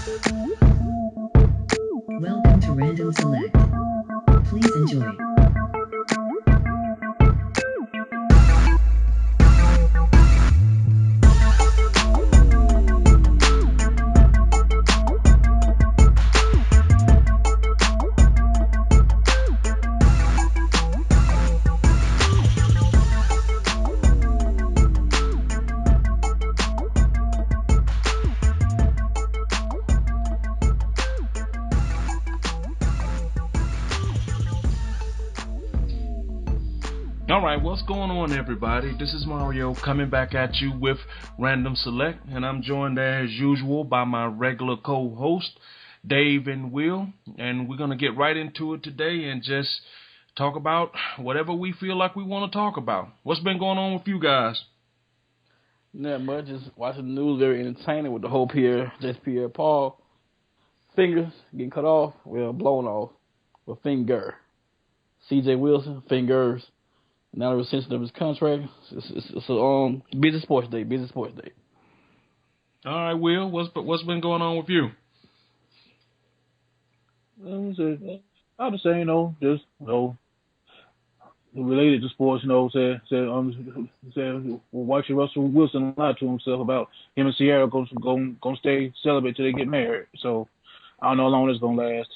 Welcome to Random Select. Please enjoy. Alright, what's going on, everybody? This is Mario coming back at you with Random Select, and I'm joined as usual by my regular co-host, Dave and Will, and we're going to get right into it today and just talk about whatever we feel like we want to talk about. What's been going on with you guys? Not much, just watching the news, very entertaining with the whole Pierre Paul fingers getting cut off, blown off, with finger. C.J. Wilson, fingers. Now the rescission of his contract. It's a busy sports day. All right, Will, what's been going on with you? I'm just saying, just related to sports, said watching Russell Wilson lie to himself about him and Sierra gonna stay celibate till they get married. So I don't know how long it's gonna last.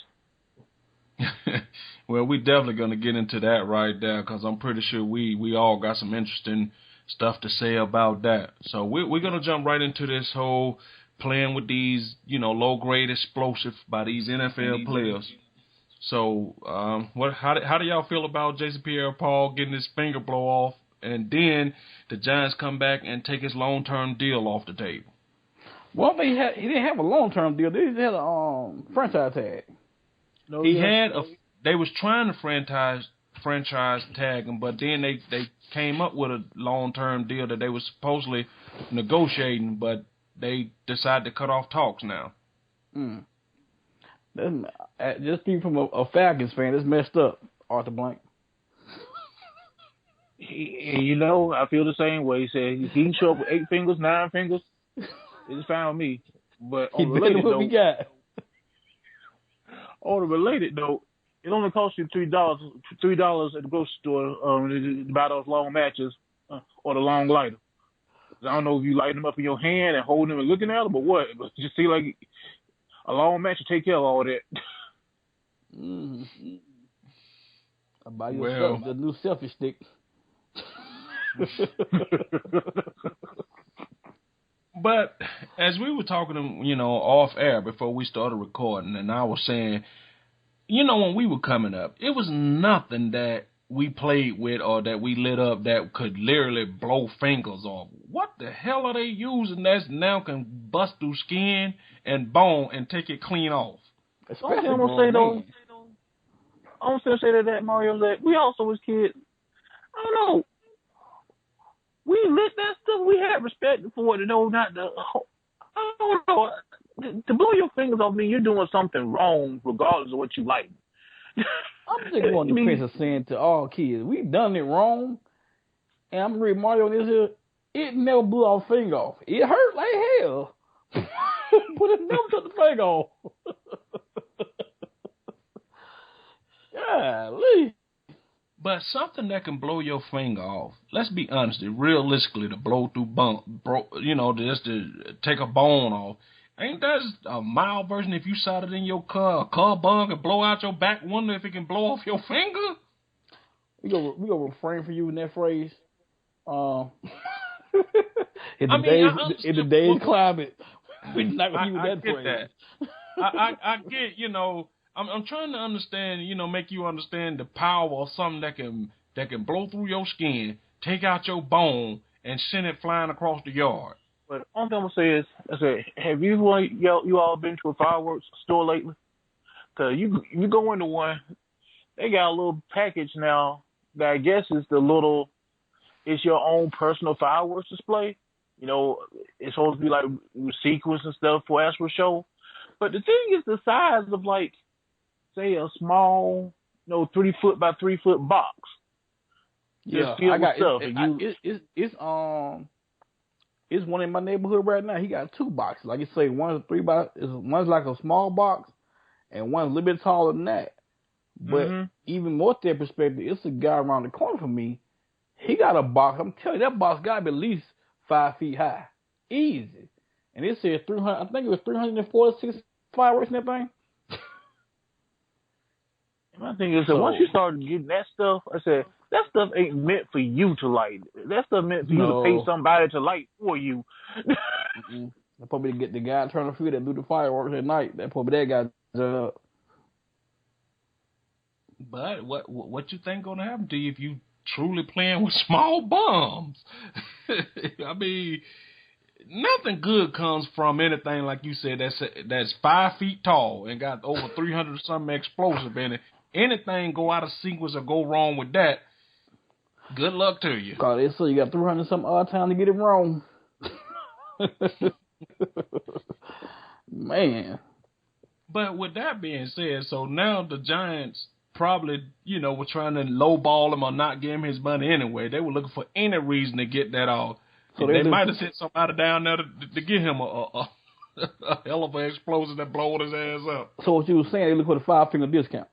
Well, we definitely going to get into that right there because I'm pretty sure we all got some interesting stuff to say about that. So we're going to jump right into this whole playing with these, low-grade explosive by these NFL players. So how do y'all feel about Jason Pierre-Paul getting his finger blow off and then the Giants come back and take his long-term deal off the table? Well, he didn't have a long-term deal. He had a franchise tag. No, They was trying to franchise tag him, but then they came up with a long-term deal that they was supposedly negotiating, but they decided to cut off talks now. Just speaking from a Falcons fan, it's messed up, Arthur Blank. I feel the same way. He said he can show up with 8 fingers, 9 fingers. It's fine with me. But on the related note, we got. On the related note, it only costs you $3 at the grocery store to buy those long matches or the long lighter. I don't know if you light them up in your hand and holding them and looking at them or what, but it just seems like a long match will take care of all that. Mm-hmm. I buy you the new selfie stick. But as we were talking, off air before we started recording, and I was saying, when we were coming up, it was nothing that we played with or that we lit up that could literally blow fingers off. What the hell are they using that now can bust through skin and bone and take it clean off? I'm gonna say that Mario, that we also as kids, I don't know, we lit that stuff. We had respect for it, not the. I don't know. To blow your fingers off mean you're doing something wrong, regardless of what you like. I'm just going to defense of saying to all kids, we've done it wrong, and I'm reading Mario on this here. It never blew our finger off. It hurt like hell, but it never took the finger off. Golly. But something that can blow your finger off, let's be honest, realistically, to blow through just to take a bone off, ain't that a mild version if you shot it in your car, a car bug and blow out your back, wonder if it can blow off your finger? We gonna refrain from using that phrase. In today's climate, we're not gonna use that phrase. I get, I'm trying to understand, make you understand the power of something that can blow through your skin, take out your bone, and send it flying across the yard. But all I'm gonna say is, have you all been to a fireworks store lately? Cause you go into one, they got a little package now that I guess is it's your own personal fireworks display. It's supposed to be like sequence and stuff for actual show. But the thing is the size of say a small, 3 foot by 3 foot box. Yeah, I got stuff. It's It's one in my neighborhood right now. He got 2 boxes. Like you say, one's one's like a small box, and one's a little bit taller than that. But Mm-hmm. even more to that perspective, it's a guy around the corner from me. He got a box. I'm telling you, that box got to be at least 5 feet high, easy. And it said 300. I think it was 346 fireworks in that thing. My thing is that once you start getting that stuff, I said that stuff ain't meant for you to light. That stuff meant for you to pay somebody to light for you. That probably get the guy turn the feet that do the fireworks at night. That probably that guy's job. But what you think gonna happen to you if you truly playing with small bombs? I mean, nothing good comes from anything like you said that's 5 feet tall and got over 300 something explosive in it. Anything go out of sequence or go wrong with that, good luck to you. Cause they say you got 300 something odd time to get it wrong. Man. But with that being said, so now the Giants probably, were trying to lowball him or not give him his money anyway. They were looking for any reason to get that off. So they might have sent somebody down there to get him a hell of an explosive that blowed his ass up. So what you were saying, they look for the 5-finger discount.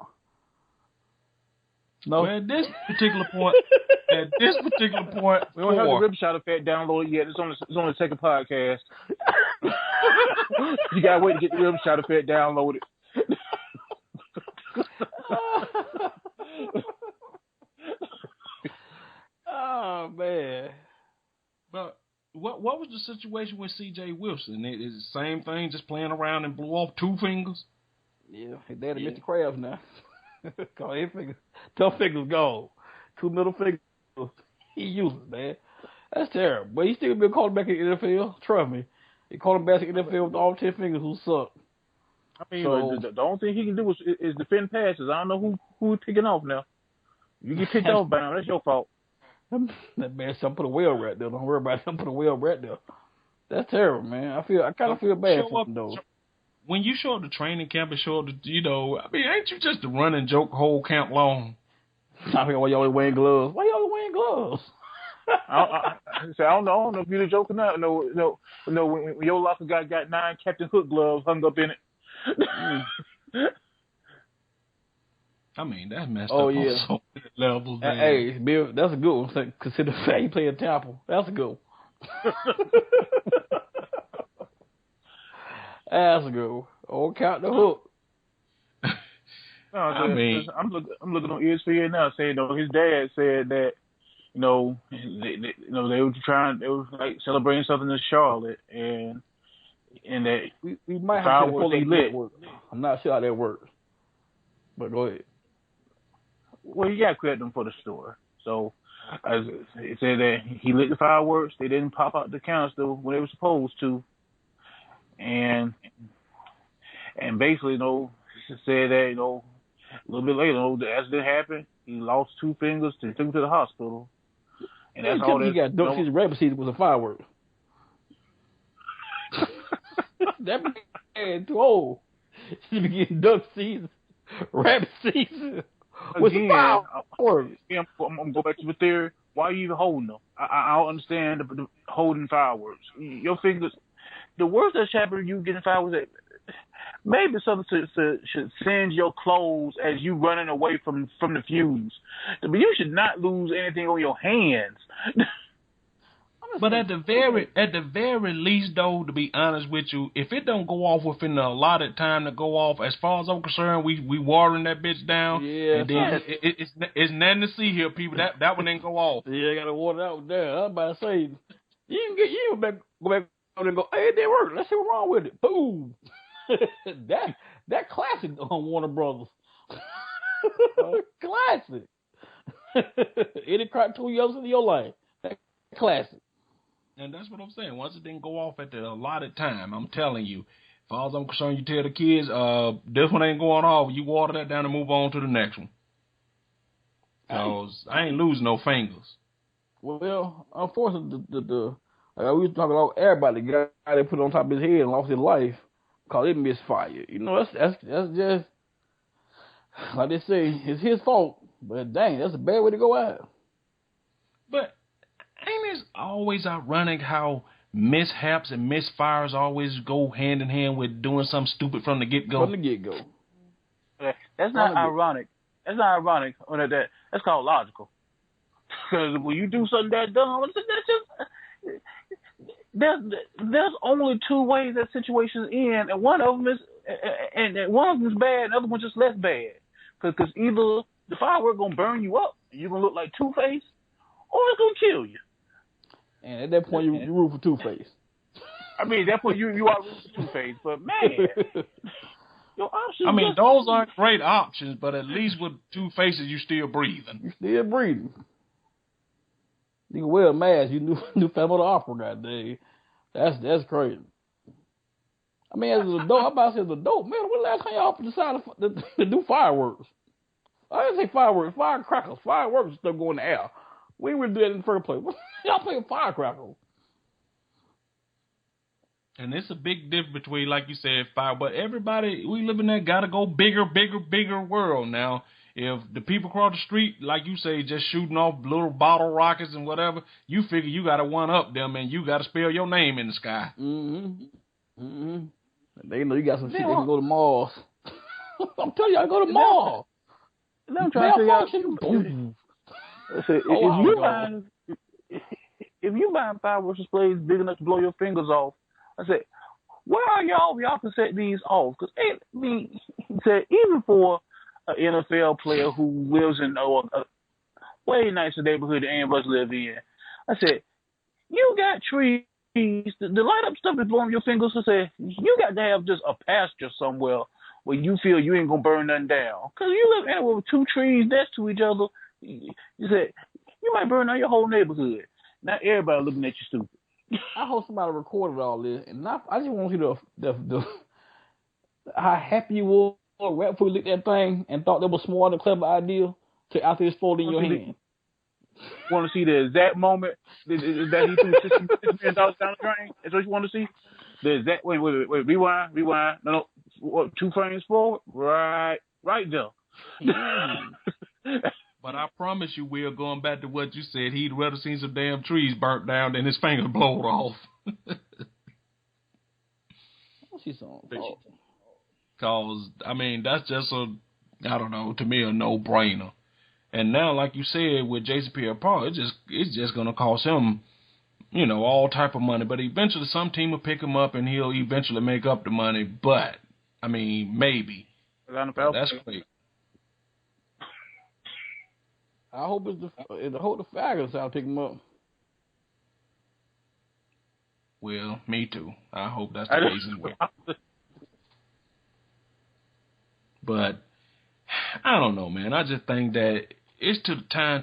No. Well, at this particular point, we don't have the Rib Shot Effect downloaded yet. It's on the second podcast. You gotta wait to get the Rib Shot Effect downloaded. Oh man! But what was the situation with C.J. Wilson? Is it the same thing, just playing around and blew off 2 fingers? Yeah, his daddy Mr. Krabs now. Call his fingers. 12 fingers gone. 2 middle fingers. He uses, man. That's terrible. But he still been called back in the NFL. Trust me. He called him back in the NFL with all 10 fingers who suck. I mean, the only thing he can do is defend passes. I don't know who's picking off now. You get picked off by him, that's your fault. That man said, I'm put a wheel right there. Don't worry about it. I'm put a wheel right there. That's terrible, man. I kind of feel bad for him, though. When you show up to training camp and show up to, ain't you just a running joke whole camp long? I figure why y'all wearing gloves. Why y'all wearing gloves? I don't know if you're joking or not. No. When your locker got 9 Captain Hook gloves hung up in it. I mean, that's messed up on so many levels, man. Hey, Bill, that's a good one. Consider the fact he played Tampa. That's a good one. That's a good one. Oh, count the hook. No, I'm looking on ESPN now saying, his dad said that, they were like celebrating something in Charlotte and that we might have to pull that network. I'm not sure how that works. But go ahead. Well, you got to credit them for the story. So, as it said that he lit the fireworks, they didn't pop out the canister when they were supposed to, and basically, said that a little bit later, the accident happened. He lost 2 fingers. They took him to the hospital, and that's all. He got duck season, rabbit season was a firework. That man too old. He be getting duck season, rabbit season. Again, I'm gonna go back to the theory. Why are you even holding them? I don't understand the holding fireworks. Your fingers. The worst that's happened, you getting fireworks. Maybe something should singe your clothes as you running away from the fuse. But you should not lose anything on your hands. But at the very least, though, to be honest with you, if it don't go off within the allotted time to go off, as far as I'm concerned, we watering that bitch down. Yeah, and then it's nothing to see here, people. That one didn't go off. Yeah, I gotta water that one down. I was about to say, you go back and go, hey, it didn't work. Let's see what's wrong with it. Boom. that classic on Warner Brothers. Classic. Any cartoon you ever seen in your life. That classic. And that's what I'm saying. Once it didn't go off at the allotted time, I'm telling you, as far as I'm concerned, you tell the kids, this one ain't going off. You water that down and move on to the next one. Because I ain't losing no fingers. Well, unfortunately, like we was talking about everybody, the guy that put it on top of his head and lost his life because it misfired. That's just, like they say, it's his fault. But dang, that's a bad way to go out. But ain't it always ironic how mishaps and misfires always go hand in hand with doing something stupid from the get-go? From the get-go. That's not ironic. That's not ironic. That's called logical. Because when you do something that dumb, that's just there's only two ways that situation's end, and one of them is bad, and the other one's just less bad. Because either the firework gonna burn you up, and you're gonna look like Two-Face, or it's gonna kill you. And at that point, you root for Two-Face. I mean, at that point you are rooting for Two-Face, but man, your options. I mean, those aren't great options, but at least with Two Faces, you still breathing. You still breathing. You can wear a mask. You new Phantom of the Opera, goddamn. That's crazy. I mean, as an adult, I'm about to say as an adult, man, when the last time y'all decided to do fireworks? I didn't say fireworks, firecrackers, fireworks and stuff go in the air. We didn't really do that in the first place. Y'all play with firecrackers. And it's a big difference between, like you said, fire. But everybody, we live in that gotta go bigger, bigger, bigger world now. If the people across the street, like you say, just shooting off little bottle rockets and whatever, you figure you gotta one up them and you gotta spell your name in the sky. They know you got some shit that can go to Mars. I'm telling you, I go to Mars. I'm trying to figure out. Boom. If you buying fireworks displays big enough to blow your fingers off, I said, where are y'all? Y'all can set these off because he said even for an NFL player who lives in a way nicer neighborhood than any of us live in, I said, you got trees. The light up stuff is blowing your fingers. I said, you got to have just a pasture somewhere where you feel you ain't gonna burn nothing down. Cause you live anywhere with two trees next to each other. You said you might burn down your whole neighborhood. Not everybody looking at you stupid. I hope somebody recorded all this, and I just want to see the how happy you were right before you looked at that thing and thought that was smart and clever idea to after it's folded in your hand. Want to see the exact moment that he threw $6 million down the drain? That's what you want to see? The exact wait, rewind. No, 2 frames forward. Right there. But I promise you, Will, going back to what you said, he'd rather seen some damn trees burnt down than his fingers blown off. Because, I mean, that's just I don't know, to me, a no-brainer. And now, like you said, with Jason Pierre-Paul, it's just going to cost him, all type of money. But eventually some team will pick him up and he'll eventually make up the money. But, I mean, maybe. That's great. I hope the Falcons I'll pick him up. Well, me too. I hope that's the case as well. But I don't know, man. I just think that it's to the time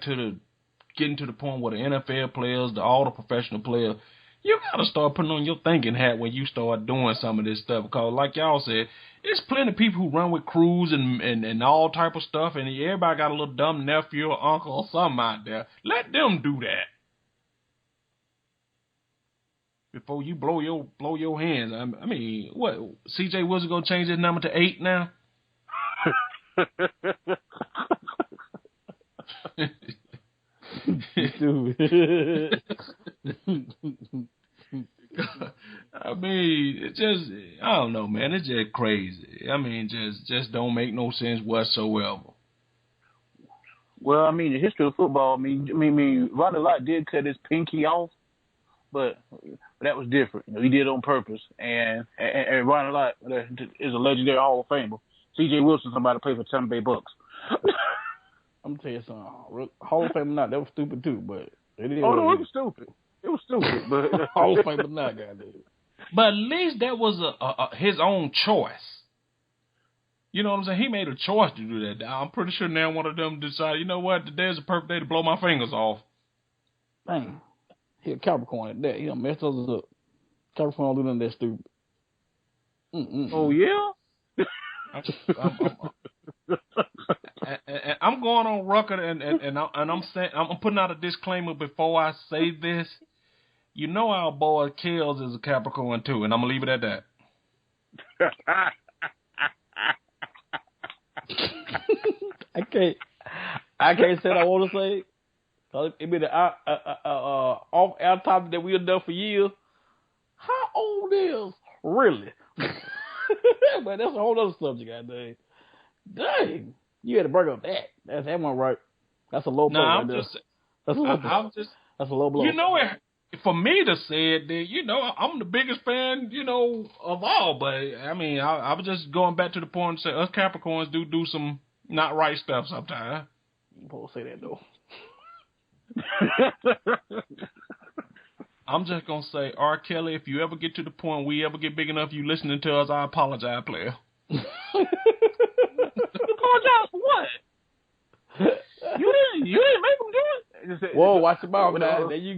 getting to the point where the NFL players, all the professional players, you gotta start putting on your thinking hat when you start doing some of this stuff. Because, like y'all said, there's plenty of people who run with crews and all type of stuff, and everybody got a little dumb nephew or uncle or something out there. Let them do that before you blow your hands. I mean, what? CJ Wilson gonna change his number to 8 now? Dude. I mean, it just, I don't know, man. It's just crazy. I mean, just don't make no sense whatsoever. Well, I mean, the history of football, I mean, Ronnie Lott did cut his pinky off, but that was different. He did it on purpose. And Ronnie Lott is a legendary Hall of Famer. C.J. Wilson, somebody played for Tampa Bay Bucks. I'm gonna tell you something. Hall of Fame or not, that was stupid too, but it is. Oh, no, it was stupid. It was stupid, but Hall of Fame or not, goddamn. But at least that was his own choice. You know what I'm saying? He made a choice to do that. I'm pretty sure now one of them decided, you know what, today's a perfect day to blow my fingers off. Dang. He a Capricorn at that. He done messed us up. Capricorn don't do nothing that stupid. Oh, yeah? I'm going on record and I'm saying, I'm putting out a disclaimer before I say this. You know our boy Kells is a Capricorn too, and I'm gonna leave it at that. I can't say what I want to say. Cause it be the off air topic that we have done for years. Really? But that's a whole other subject, goddamn. Dang. You had to bring up that. That one right. That's a low blow right there. That's a low blow. I'm just, That's a low blow. you know, for me to say it, then, you know, I'm the biggest fan, you know, of all. But I mean, I was just going back to the point and say us Capricorns do some not right stuff sometimes. You supposed to say that though. I'm just gonna say, R. Kelly, if you ever get to the point we ever get big enough, you listening to us, I apologize, player. Apologize for what? You didn't make them do it. Whoa, watch your mouth now. There you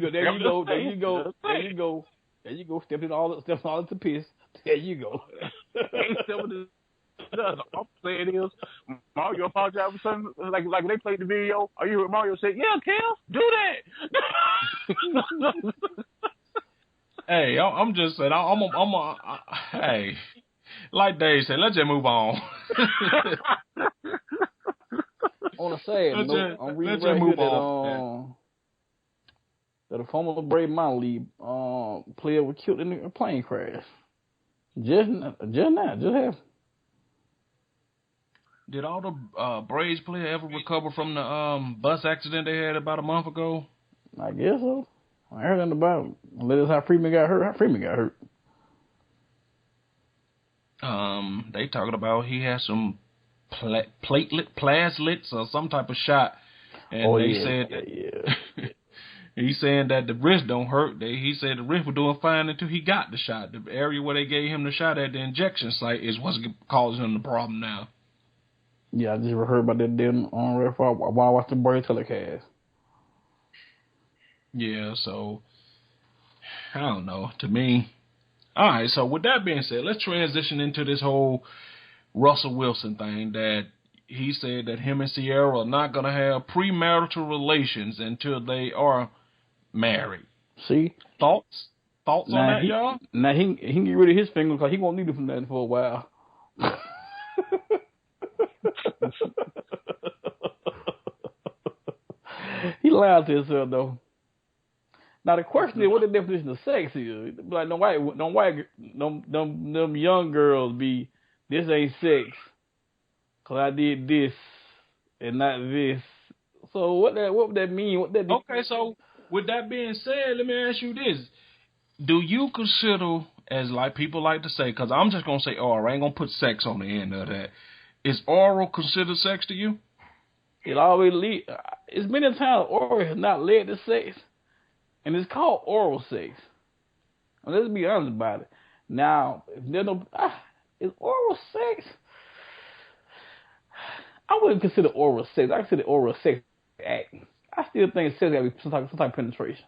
go. Stepping all into piss. There you go. I'm saying is Mario apologized for something like when they played the video. Are you Mario said, "Yeah, Kel, do that." Hey, I'm just saying, hey, like Dave said, let's just move on. On a sad note, I'm reading right here that a former Brave Mountain League player was killed in a plane crash. Just happened. Did all the Braves player ever recover from the bus accident they had about a month ago? I guess so. I heard nothing about it. Unless how Freeman got hurt. They talking about he had some platelets or some type of shot, and said he's saying that the wrist don't hurt. He said the wrist was doing fine until he got the shot. The area where they gave him the shot at the injection site is what's causing him the problem now. Yeah, I just heard about that then on while I watched the Braves telecast. Yeah, so I don't know. To me, all right. So with that being said, let's transition into this whole Russell Wilson thing. That he said that him and Sierra are not gonna have premarital relations until they are married. See, thoughts on that, y'all? Now he can get rid of his finger because he won't need it from that for a while. He lied to himself though. Now the question is, what the definition of sex is? Like them young girls be, this ain't sex, cause I did this and not this. So what would that mean? Okay, so with that being said, let me ask you this: do you consider, as like people like to say, because I'm just gonna say oral, I ain't gonna put sex on the end of that. Is oral considered sex to you? It always lead. It's many times oral has not led to sex. And it's called oral sex. Now, let's be honest about it. Now, if there's no, is oral sex? I wouldn't consider oral sex. I consider oral sex act. I still think sex got to be some type of penetration.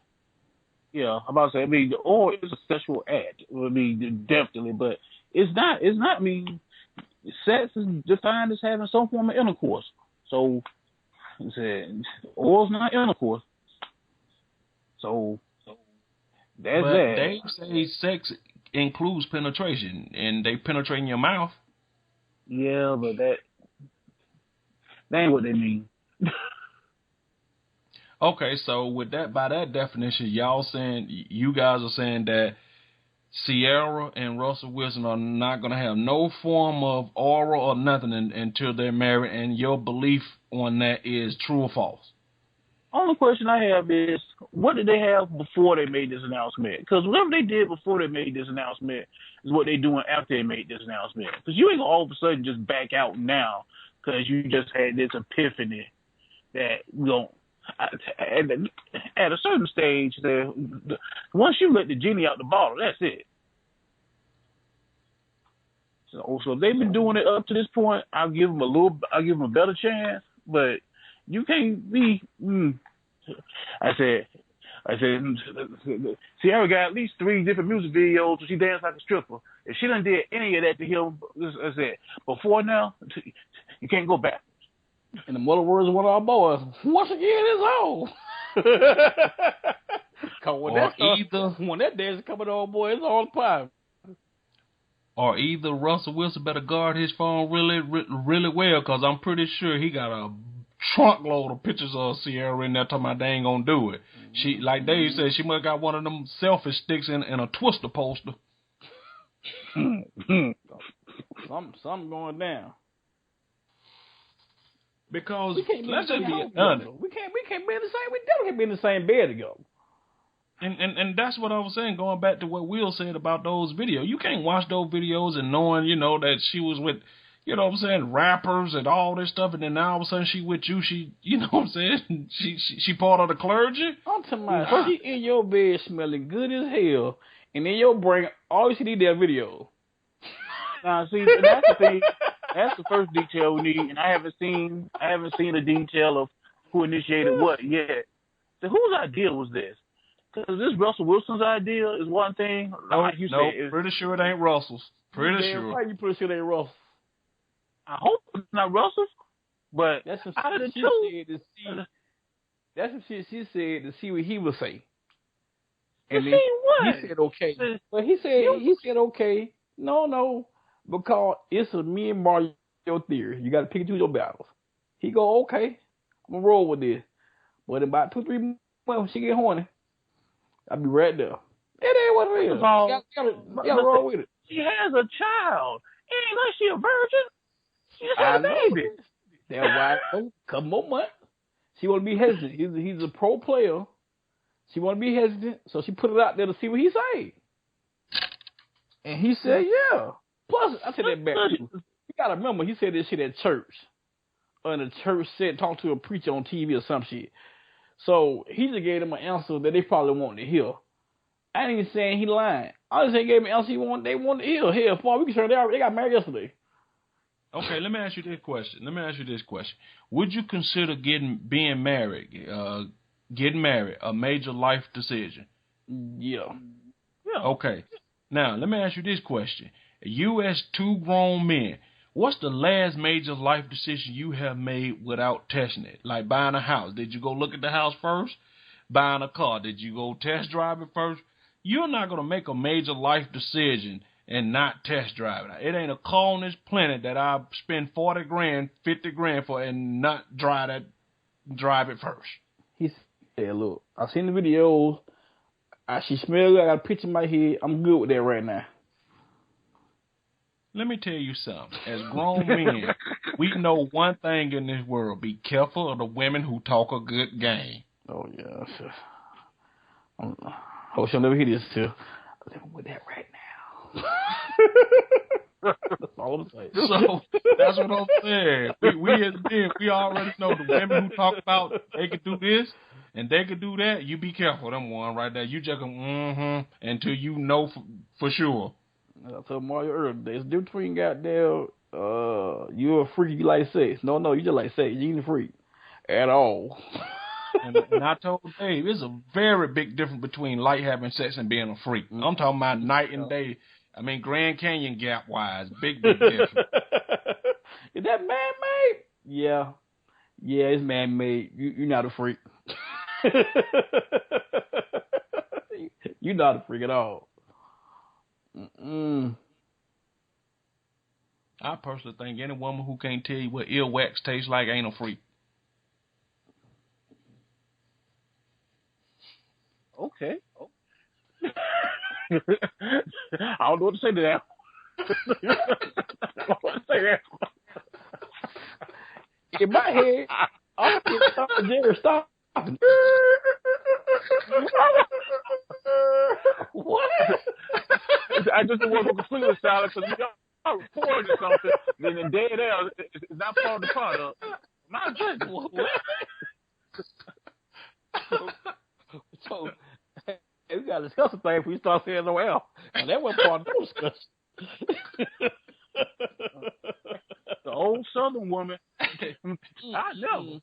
Yeah, I'm about to say. I mean, the oral is a sexual act. I mean, definitely, but it's not. It's not. I mean, sex is defined as having some form of intercourse. So, I said, oral's not intercourse. So that's that. They say sex includes penetration, and they penetrate in your mouth. Yeah, but that ain't what they mean. Okay, so with that, by that definition, you guys are saying that Sierra and Russell Wilson are not going to have no form of oral or nothing until they're married, and your belief on that is true or false? Only question I have is, what did they have before they made this announcement? Because whatever they did before they made this announcement is what they're doing after they made this announcement. Because you ain't gonna all of a sudden just back out now because you just had this epiphany that at a certain stage, once you let the genie out the bottle, that's it. So if they've been doing it up to this point, I'll give them a better chance. But you can't be. I said, Sierra got at least 3 different music videos where she danced like a stripper. If she done did any of that to him, I said, before now, you can't go back. In the mother words of one of our boys, once again, it's on. When that dance is coming on, boy, it's all the pie. Or either Russell Wilson better guard his phone really, really well, because I'm pretty sure he got a trunk load of pictures of Sierra in there talking about they ain't gonna do it. She, like Dave said, she must have got one of them selfie sticks and a Twister poster. Something going down. Because We can't be in let's the just same be house honest. together. We can't be in the same. We definitely can't be in the same bed together. And that's what I was saying, going back to what Will said about those videos. You can't watch those videos and knowing, that she was with, what I'm saying, rappers and all this stuff, and then now all of a sudden she with you, what I'm saying, she part of the clergy. I'm talking about she in your bed smelling good as hell, and in your brain, all you see that video. Now, see, that's the thing. That's the first detail we need, and I haven't seen the detail of who initiated what yet. So whose idea was this? Because this Russell Wilson's idea is one thing. Like you said, Pretty sure it ain't Russell's. Pretty sure. Why you pretty sure they rough? I hope it's not Russell's, but That's what out of the she two, said to see. That's what she said to see what he would say. to And then see what? he said okay. But he said okay. No, because it's a me and Mario theory. You got to pick and choose your battles. He go okay. I'm gonna roll with this. But in about 2-3 months, when she get horny, I'll be right there. It ain't what it is. You gotta roll with it. She has a child. It ain't like she a virgin. She just I had a know. baby. That's why. Couple more months. She want to be hesitant. He's a pro player. She want to be hesitant, so she put it out there to see what he say. And he said, yeah. Plus, I said that back too. You gotta remember, he said this shit at church. And the church said, talk to a preacher on TV or some shit. So he just gave them an answer that they probably wanted to hear. I ain't even saying he lying. I just saying he gave them an answer they wanted to hear. Hell, 4 weeks ago, they got married yesterday. Okay, let me ask you this question. Would you consider getting married a major life decision? Yeah. Okay. Now, let me ask you this question. You as two grown men, what's the last major life decision you have made without testing it? Like buying a house. Did you go look at the house first? Buying a car. Did you go test drive it first? You're not going to make a major life decision and not test drive it. It ain't a car on this planet that I spend 40 grand, 50 grand for and not drive it first. He said, look, I seen the videos. She smelled good. I got a picture in my head. I'm good with that right now. Let me tell you something. As grown men, we know one thing in this world. Be careful of the women who talk a good game. Oh, yeah. Sure. Hope she'll never hear this too. I'm living with that right now. That's all I'm saying. So that's what I'm saying. We as men, we already know the women who talk about they could do this and they could do that. You be careful, them one right there. You just go until you know for sure. I told Mario earlier, there's a difference between goddamn you're a freak, you like sex. No, you just like sex. You ain't a freak at all. And I told Dave, there's a very big difference between like having sex and being a freak. I'm talking about night and day. I mean, Grand Canyon gap wise, big difference. Is that man-made? Yeah, it's man-made. You're not a freak. You're not a freak at all. I personally think any woman who can't tell you what earwax tastes like ain't a freak. Okay. I don't know what to say to that. I don't know what to say to that. In my head, I'm getting Jerry stop. What? I just don't want to go completely silent because we are recording or something. Then dead air is not part of the product. My goodness. So we got to discuss a thing if we start saying no else. And that wasn't part of the discussion. The old Southern woman. I know.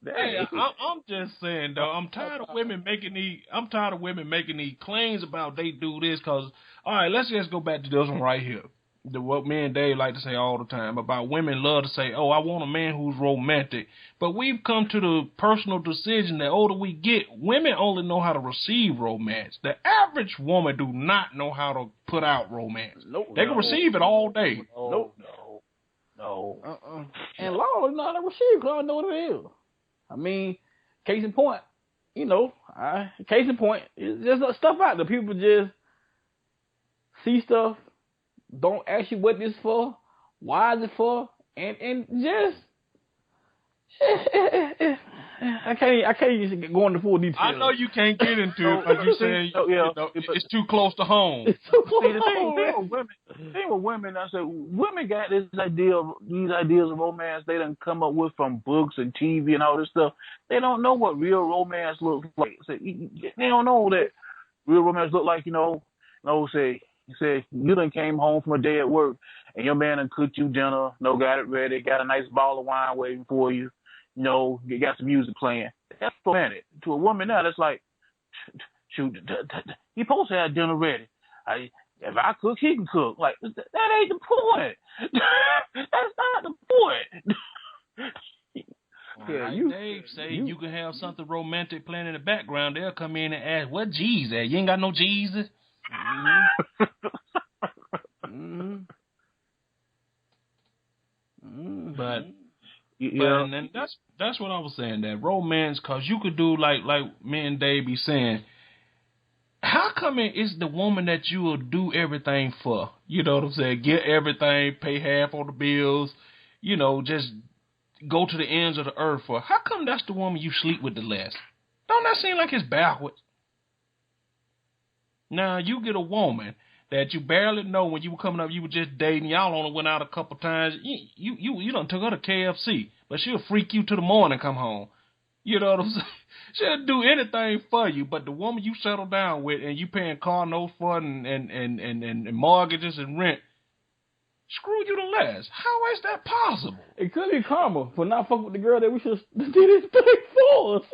Hey, I'm just saying though. I'm tired of women making these claims about they do this. Cause all right, let's just go back to this one right here. What me and Dave like to say all the time about women love to say, "Oh, I want a man who's romantic." But we've come to the personal decision that older we get, women only know how to receive romance. The average woman do not know how to put out romance. They can receive it all day. No. And Law is not a receiver because I know what it is. I mean, case in point, it's just stuff out there. People just see stuff, don't ask you what this for, why is it for, and just I can't even go into full detail. I know you can't get into it because you say it's too close to home. See, the thing with women, I said, women got these ideas of romance they done come up with from books and TV and all this stuff. They don't know what real romance looks like. So, they don't know that real romance look like, say you done came home from a day at work and your man done cooked you dinner, got it ready, got a nice bottle of wine waiting for you, you got some music playing. That's romantic. To a woman now, that's like, shoot, he supposed to have dinner ready. If I cook, he can cook. Like, that ain't the point. That's not the point. Yeah, like Dave say, you can have something romantic playing in the background. They'll come in and ask, "What G's at? You ain't got no Jesus." But and that's what I was saying. That romance, cause you could do like me and Dave be saying. How come it's the woman that you will do everything for? You know what I'm saying? Get everything, pay half on the bills, just go to the ends of the earth for. How come that's the woman you sleep with the less? Don't that seem like it's backwards? Now, you get a woman that you barely know when you were coming up, you were just dating, y'all only went out a couple times. You done took her to KFC, but she'll freak you to the morning come home. You know what I'm saying? She'll do anything for you, but the woman you settle down with and you paying car notes for and mortgages and rent, screw you the less. How is that possible? It could be karma for not fucking with the girl that we should did this thing for us.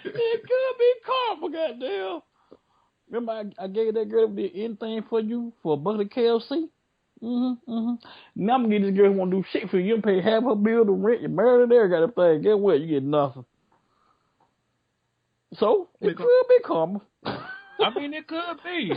It could be karma, goddamn. Remember, I gave that girl that did anything for you for a bucket of KFC? Now I'm gonna get this girl who won't do shit for you. You pay half her bill, the rent, you married her, got a thing. Get what? You get nothing. So it could be karma. I mean, it could be.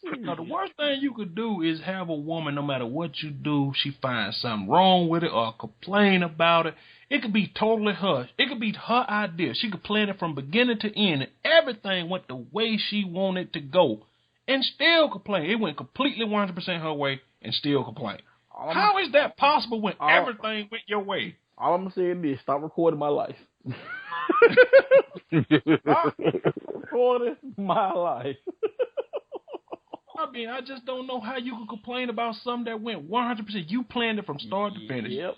The worst thing you could do is have a woman, no matter what you do, she finds something wrong with it or complain about it. It could be totally her. It could be her idea. She could plan it from beginning to end, and everything went the way she wanted to go. And still complain. It went completely 100% her way and still complain. How is that possible when everything went your way? All I'm saying is stop recording my life. Stop recording my life. I mean, I just don't know how you could complain about something that went 100%. You planned it from start to finish. Yep.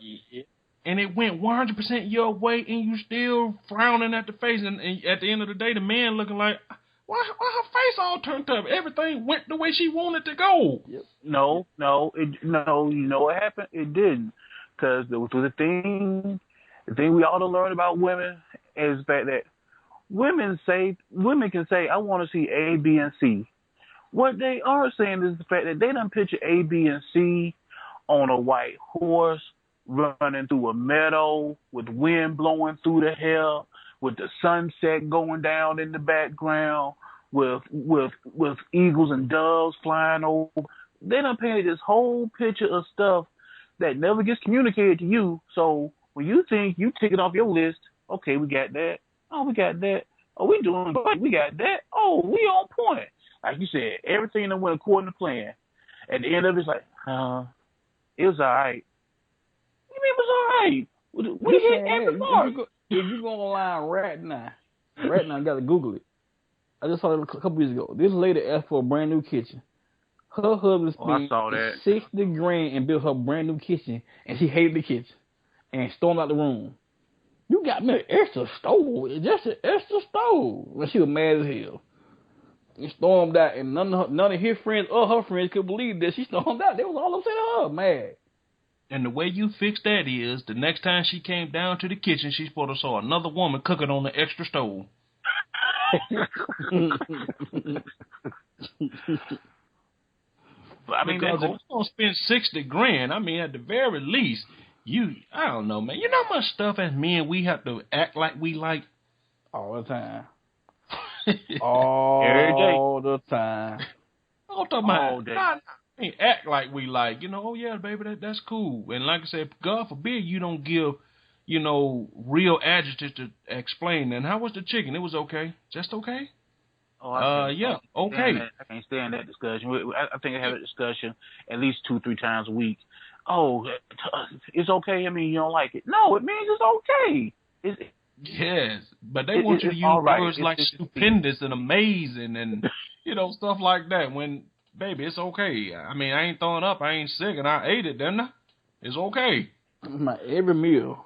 And it went 100% your way, and you still frowning at the face. And at the end of the day, the man looking like, why her face all turned up? Everything went the way she wanted to go. Yep. No. You know what happened? It didn't, because the thing we ought to learn about women is that women can say, I want to see A, B, and C. What they are saying is the fact that they done picture A, B, and C on a white horse running through a meadow with wind blowing through the hair, with the sunset going down in the background, with eagles and doves flying over. They done painted this whole picture of stuff that never gets communicated to you. So when you think you tick it off your list, okay, we got that. Oh, we got that. Oh, we doing great. We got that. Oh, we on point. Like you said, everything that went according to plan. At the end of it, it's like, it was all right. You mean it was all right? We hit every mark. If you go online right now, you got to Google it. I just saw it a couple weeks ago. This lady asked for a brand new kitchen. Her husband spent $60,000 and built her brand new kitchen, and she hated the kitchen and stormed out the room. You got me an extra stove, just an extra stove. Well, she was mad as hell. And stormed out, and none of his friends or her friends could believe that she stormed out. They was all upset at her, mad. And the way you fix that is, the next time she came down to the kitchen, she's supposed to saw another woman cooking on the extra stove. I mean, because if you're going to spend $60,000, I mean, at the very least, I don't know, man. You know how much stuff as men we have to act like we like? All the time. All the time. I'm talking about, I mean, act like we like, oh yeah, baby, that's cool. And like I said, God forbid you don't give real adjectives to explain. And how was the chicken? It was okay. Just okay? Oh, I Yeah, can't stand okay. that. I can't stand that discussion. I think I have a discussion at least 2-3 times a week. Oh, it's okay. I mean, you don't like it. No, it means it's okay. Yes, but they want you to It's use all right. words like stupendous and amazing and stuff like that. When baby, it's okay. I mean, I ain't throwing up. I ain't sick, and I ate it, didn't I? It's okay. Every meal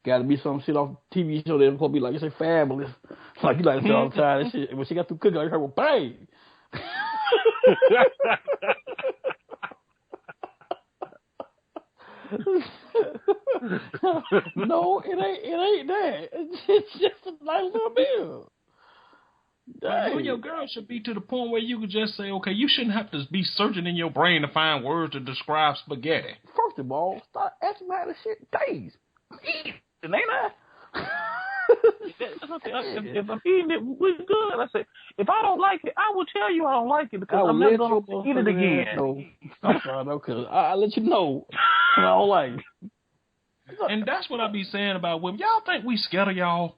got to be some shit off TV show that's supposed to be like, it's fabulous. Like you like to say all the time. That shit. When she got through cooking, I heard, well, bang. No, it ain't that. It's just a nice little meal. But you and your Dang. girl should be to the point where you could just say, okay, you shouldn't have to be searching in your brain to find words to describe spaghetti. First of all, start asking me how this shit tastes. I'm eating, ain't I? If I'm eating it, we're good. I said, if I don't like it, I will tell you I don't like it because I will I'm never let gonna your eat it motherfucking again. ass know. I'm sorry though, cause I let you know when I don't like it. And that's what I be saying about women. Y'all think we scared of y'all?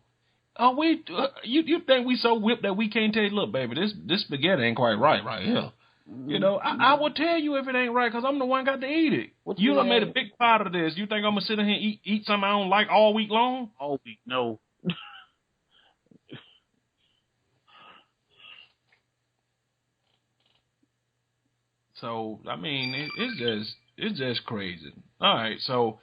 You think we so whipped that we can't tell you, look, baby, this spaghetti ain't quite right here. I will tell you if it ain't right because I'm the one got to eat it. What You you done made a had? big part of this. You think I'm gonna sit in here and eat something I don't like all week long? All week, no. So I mean, it's just crazy. All right, so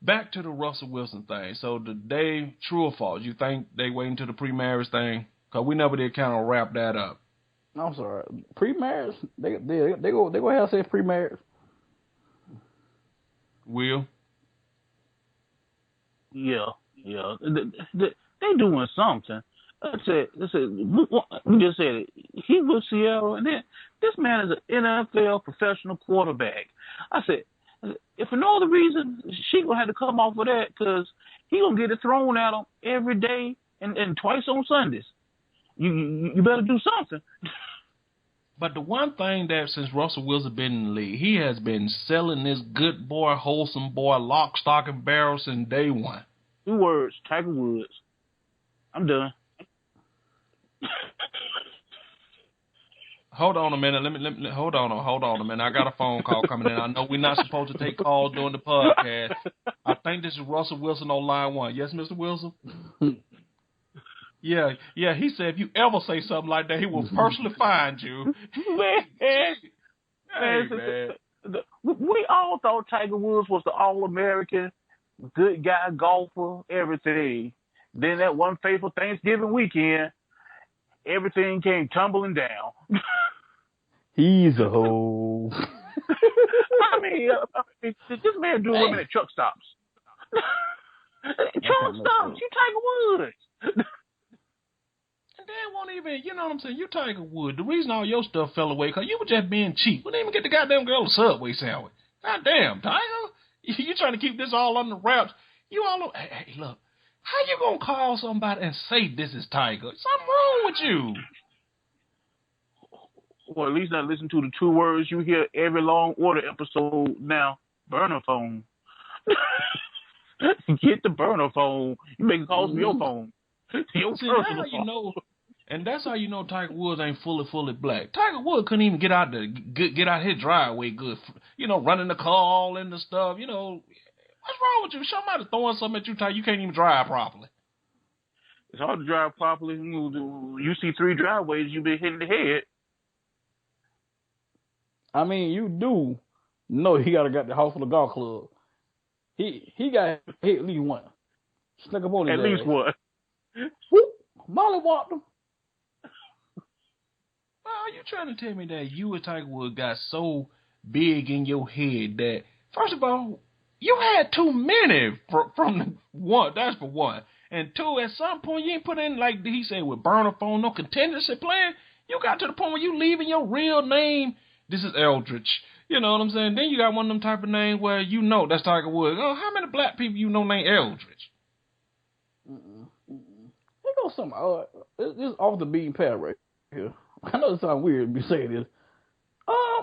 back to the Russell Wilson thing. So the day, true or false? You think they waiting to the pre-marriage thing? Cause we never did kind of wrap that up. I'm sorry. Pre-marriage? They go have sex pre-marriage. Will? Yeah. They doing something. I said, we just said it. He with Sierra, and then this man is an NFL professional quarterback. I said, if for no other reason, she gonna have to come off of that because he gonna get it thrown at him every day and twice on Sundays. You better do something. But the one thing that since Russell Wilson been in the league, he has been selling this good boy, wholesome boy, lock, stock, and barrel since day one. 2 words, Tiger Woods. I'm done. Hold on a minute. Let me hold on a minute. I got a phone call coming in. I know we're not supposed to take calls during the podcast. I think this is Russell Wilson on line 1. Yes, Mr. Wilson? Yeah. He said if you ever say something like that, he will personally find you. Man, we all thought Tiger Woods was the All-American, good guy, golfer, everything. Then that one fateful Thanksgiving weekend, everything came tumbling down. He's a hoe. I mean, this man do women at truck stops. Truck stops, you Tiger Woods. And they won't even, you know what I'm saying? You Tiger Woods. The reason all your stuff fell away because you were just being cheap. We didn't even get the goddamn girl a Subway sandwich. Goddamn, Tiger. You trying to keep this all under wraps. You all, hey, look. How you gonna call somebody and say this is Tiger? Something wrong with you. Or at least not listen to the 2 words you hear every Long Order episode now. Burner phone. Get the burner phone. You make calls from your phone. Your See, personal now you phone. know, and that's how you know Tiger Woods ain't fully black. Tiger Woods couldn't even get out his driveway good. Running the car all in the stuff. What's wrong with you? Somebody throwing something at you, Tiger. You can't even drive properly. It's hard to drive properly. You see 3 driveways, you been hitting the head. I mean, you do know he got the house for the golf club. He got hit at least one. Snuck up on his At least ass. one. Whoop! Molly walked him. Well, are you trying to tell me that you and Tiger Woods got so big in your head that, first of all, you had too many from the one. That's for one. And 2, at some point, you ain't put in, like he said, with burner phone, no contingency plan. You got to the point where you leaving your real name. This is Eldridge. You know what I'm saying? Then you got one of them type of names where you know that's Tiger Woods. Oh, how many black people you know named Eldridge? There goes something. This is off the beaten path right here. I know it sounds weird to be saying this.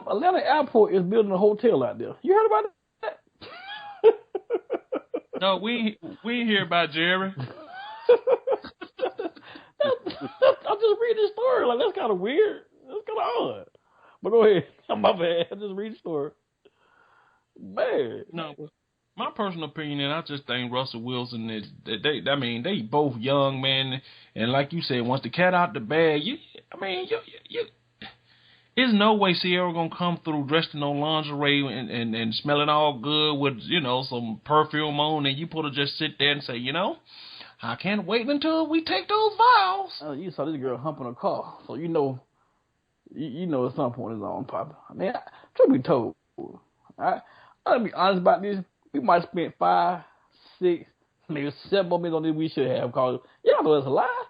Atlanta Airport is building a hotel out there. You heard about that? No, we ain't hear about Jerry. I'm just reading the story. Like, that's kind of weird. That's kind of odd. But go ahead. My bad. I just read the story. Man. No, my personal opinion, and I just think Russell Wilson is they both young, man, and like you said, once the cat out the bag, you there's no way Sierra gonna come through dressed in no lingerie and smelling all good with some perfume on, and you put her just sit there and say, I can't wait until we take those vows. Oh, you saw this girl humping a car, so you know at some point it's on, Papa. I mean, truth be told, I'll be honest about this. We might have spent 5, 6, maybe 7 more minutes on this we should have, cause y'all know it's a lie.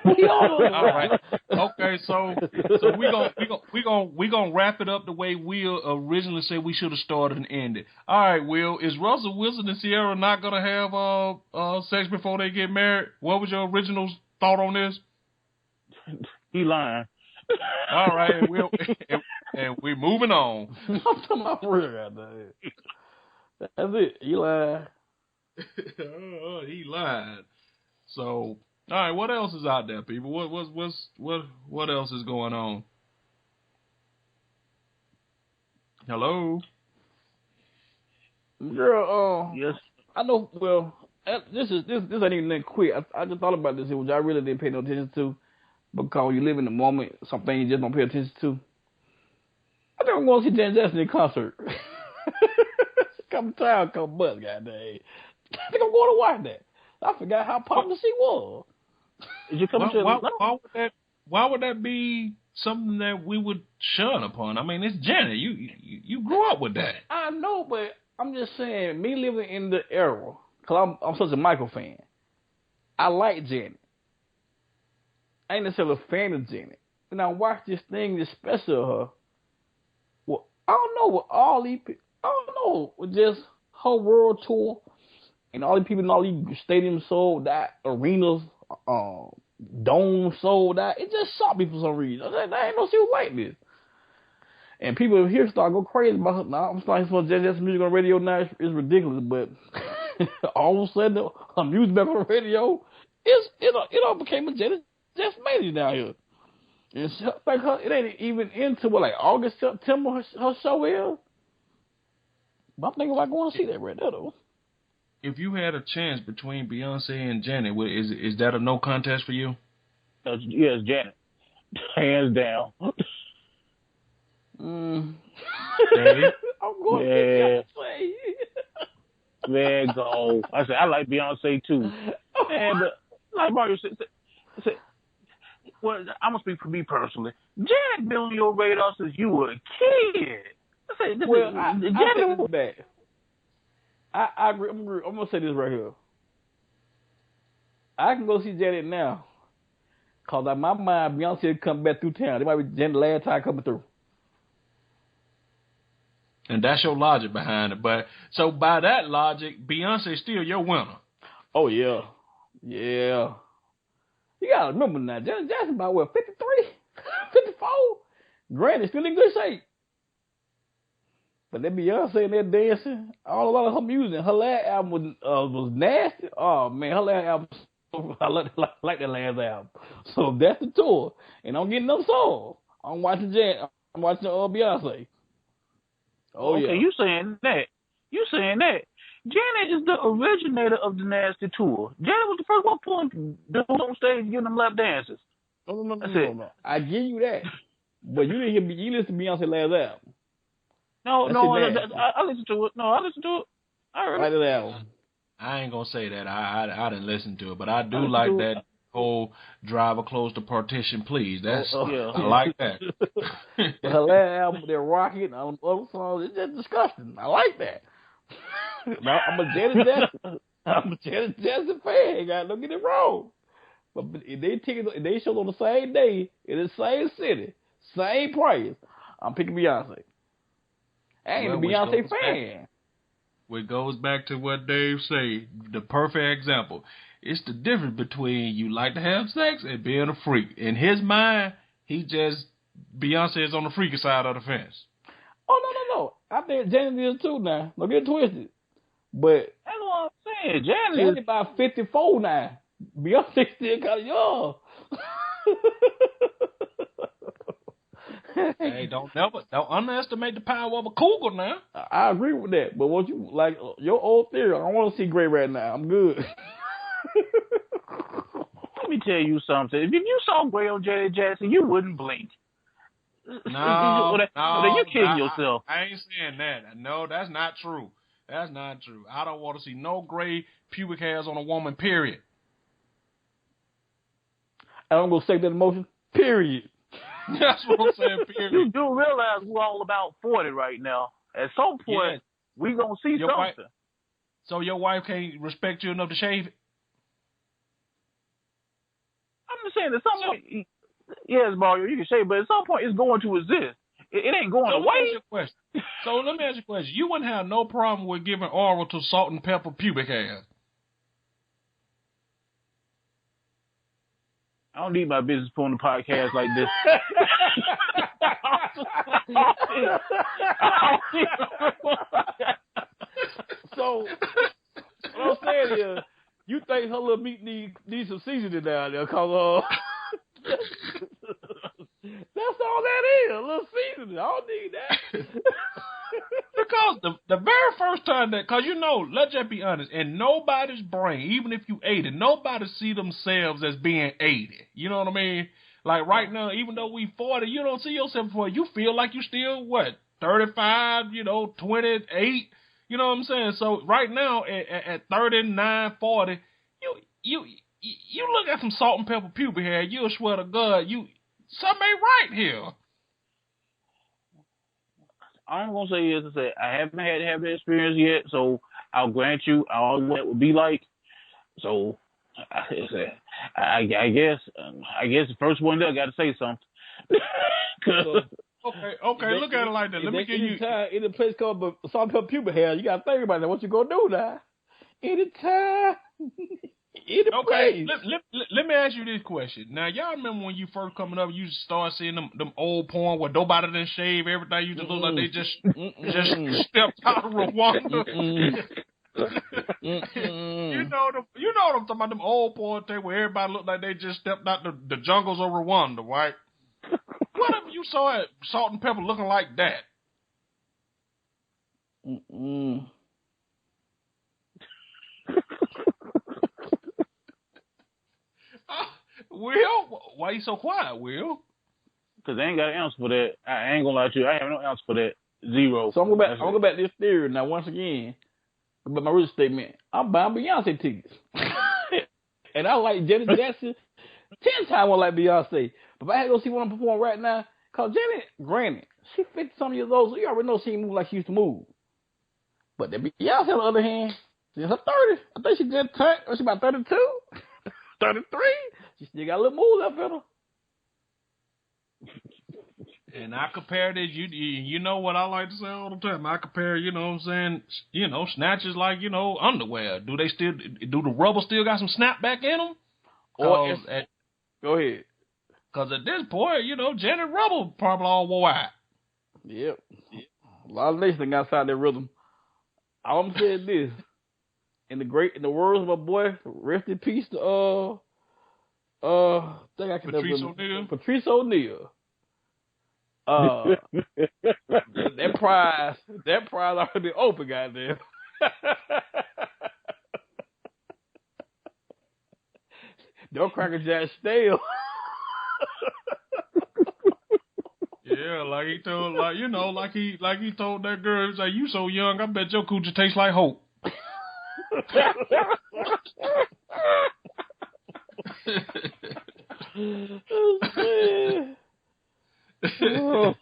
We all know it's a lie. All right. Okay, so we gonna wrap it up the way Will originally said we should have started and ended. All right, Will, is Russell Wilson and Sierra not gonna have sex before they get married? What was your original thought on this? He lying. All right, and we're moving on. I'm talking about real right there. That's it. He lied. He lied. So, all right, what else is out there, people? What else is going on? Hello. Girl, Yes. I know. Well, this ain't even that quick. I just thought about this, which I really didn't pay no attention to, because when you live in the moment, something you just don't pay attention to. I think I'm going to see Janet Jackson in concert. Come town, come bust, goddamn. I think I'm going to watch that. I forgot how popular she was. Is you coming why would that be something that we would shun upon? I mean, it's Janet. You grew up with that. I know, but I'm just saying, me living in the era, because I'm such a Michael fan, I like Janet. I ain't necessarily a fan of Janet. And I watched this thing, this special of her. Well, I don't know what all these people, I don't know, with just her world tour and all these people in all these stadiums sold out, arenas, domes sold out. It just shocked me for some reason. I ain't know she was like this. And people here start go crazy about her. Now I'm starting to listen to music on the radio now. It's ridiculous, but all of a sudden her music back on the radio, it all became a Janet Jackson down here. And like her, it ain't even into like August, September her show is. But I'm thinking about going to see that right there though. If you had a chance between Beyonce and Janet, is that a no contest for you? Yes, Janet. Hands down. Dave? I'm going Yeah. to Beyonce. There you go. I said I like Beyonce too. And but like Mario said, well, I'm gonna speak for me personally. Janet been on your radar since you were a kid. I said, Well, I Janet. take this back. I agree. I'm gonna say this right here. I can go see Janet now, cause in my mind, Beyonce come back through town. It might be Janet last time coming through. And that's your logic behind it. But so by that logic, Beyonce's still your winner. Oh yeah, yeah. You gotta remember now, Janet Jackson about what 53, 54. Granted, still in good shape. But that Beyonce and that dancing, a lot of her music, her last album was nasty. Oh man, her last album, I like that last album. So that's the tour, and I'm getting them songs. I'm watching Janet. I'm watching Beyonce. Oh Okay, yeah. you saying that? Janet is the originator of the nasty tour. Janet was the first one pulling the on stage, giving them lap dances. No. I give you that, but you didn't hear. You listened to Beyonce last album. No, That's I listened to it. I listened to it. I heard Like it. that album. I ain't gonna say that. I didn't listen to it, but I do like that whole driver close the partition, please. That's Yeah. I like that. But her last album, they're rocking. And all the other songs, it's just disgusting. I like that. Now, I'm a Janet Jackson fan. Don't get it wrong. But if they show on the same day in the same city, same price, I'm picking Beyonce. I ain't a Beyonce fan. Which goes back to what Dave say, the perfect example. It's the difference between you like to have sex and being a freak. In his mind, Beyonce is on the freaky side of the fence. Oh no. I think Janet is too now. Don't get it twisted. But That's what Man, Janet Janet is. about 54 now. Beyonce still kind of young. Hey, don't underestimate the power of a cougar now. I agree with that, but what you like your old theory? I don't want to see Gray right now. I'm good. Let me tell you something. If you saw Gray on Janet Jackson, you wouldn't blink. No, You're kidding yourself. I ain't saying that. No, that's not true. That's not true. I don't want to see no gray pubic hairs on a woman, period. I don't go take that emotion. Period. That's what I'm saying, period. You do realize we're all about 40 right now. At some point, Yes. we going to see Your something. wife- So your wife can't respect you enough to shave it? I'm just saying, at some point, yes, Mario, you can say, but at some point, it's going to exist. It ain't going So let me ask away. you a question. Let me ask you a question. You wouldn't have no problem with giving oral to salt and pepper pubic hairs? I don't need my business put on the podcast like this. So what I'm saying is, you think her little meat needs some seasoning down there? Cause that's all that is, a little seasoning. I don't need that. Because the very first time because let's just be honest, in nobody's brain, even if you ate it, nobody see themselves as being 80. You know what I mean? Like right now, even though we 40, you don't see yourself before. You feel like you still, 35, 28, you know what I'm saying? So right now, at 39, 40, you look at some salt and pepper pubic hair, you'll swear to God, something ain't right here. All I'm gonna say is, I haven't had to have that experience yet, so I'll grant you, I don't know what it would be like. So, I guess the first one there got to say something. Okay, look at it like that. Let me give you. Anytime in a place called salt and pepper pubic hair, you gotta think about that. What you gonna do now? Anytime. Okay, let me ask you this question. Now, y'all remember when you first coming up, you start seeing them old porn where nobody didn't shave, everything used to look like they just stepped out of Rwanda. You know what I'm talking about, them old porn thing where everybody looked like they just stepped out the jungles of Rwanda, right? What if you saw it, salt and pepper looking like that? Will, why you so quiet, Will? Because I ain't got an answer for that. I ain't gonna lie to you. I have no answer for that. Zero. So I'm gonna go back to this theory now once again. But my real statement, I'm buying Beyonce tickets. And I like Janet Jackson 10 times more like Beyonce. But if I had to go see one perform right now, cause Janet, granted, she 50-some years old, so you already know she ain't move like she used to move. But the Beyonce, on the other hand, she's in her 30s. I think she just turned, she about 32, 33. She still got a little move left in her. And I compare this, you know what I like to say all the time. I compare, you know what I'm saying, snatches like, underwear. Do the rubber still got some snap back in them? Go ahead. Because at this point, Janet Rubber probably all wore out. Yep. A lot of nations got outside their rhythm. All I'm saying this. In the words of my boy, rest in peace to Patrice O'Neal. that prize already been open, goddamn. Don't crack a jack stale. Yeah, like he told, like he told that girl, he's like, you so young, I bet your coochie tastes like hope. So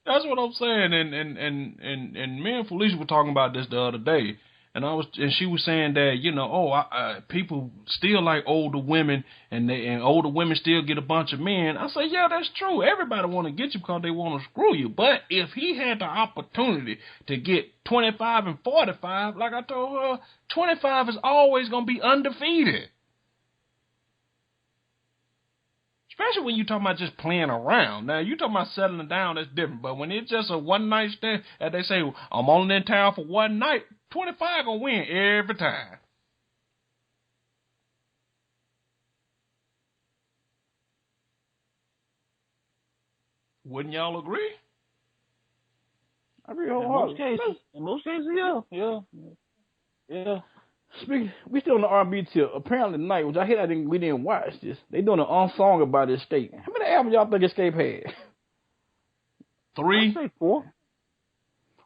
that's what I'm saying, and me and Felicia were talking about this the other day, and she was saying that people still like older women, and older women still get a bunch of men. I say, yeah, that's true. Everybody want to get you because they want to screw you. But if he had the opportunity to get 25 and 45, like I told her, 25 is always gonna be undefeated. Especially when you talking about just playing around. Now, you talking about settling down, that's different. But when it's just a one-night stand, and they say, I'm only in town for one night, 25 gonna win every time. Wouldn't y'all agree? I agree In most wholeheartedly. cases, yeah. Speaking, we still on the R&B tip. Apparently tonight, which I hate, we didn't watch this. They doing an song about Escape. How many albums y'all think Escape had? 3. I say 4.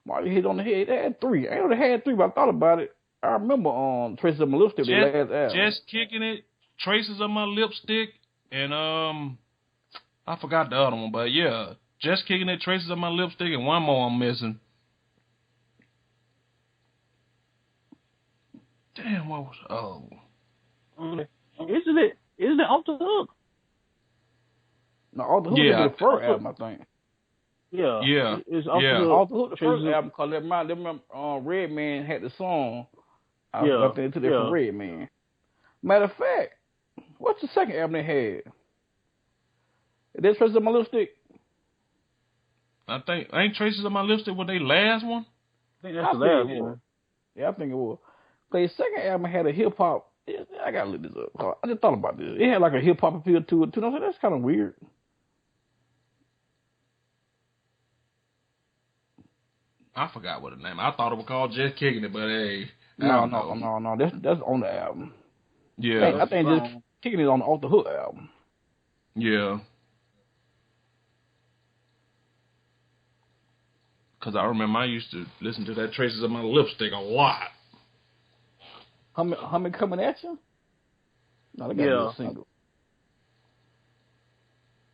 Well, you hit on the head. They had 3. I know they had 3, but I thought about it. I remember Traces of My Lipstick, their last album. Just Kicking It, Traces of My Lipstick, and I forgot the other one, but yeah, Just Kicking It, Traces of My Lipstick, and one more I'm missing. Damn, what was Isn't it Off the Hook? No, Off the Hook Yeah. is the first album, I think. Yeah. Yeah. It's Off Yeah. the Hook. Off the Hook, the first Traces- album, because that Redman had the song. I Yeah, think they took that yeah. from Redman. Matter of fact, what's the second album they had? Is that Traces of My Lipstick? I think ain't Traces of My Lipstick with their last one. I think that's the last one. Yeah, I think it was. But the second album had a hip hop. I gotta look this up. I just thought about this. It had like a hip hop feel to it too. I said that's kind of weird. I forgot what the name. I thought it was called Just Kicking It, but hey, No. That's on the album. Yeah. I think Just Kicking It on the Off the Hook album. Yeah. Because I remember I used to listen to that Traces of My Lipstick a lot. Humming Coming At You? No, they got to be a single.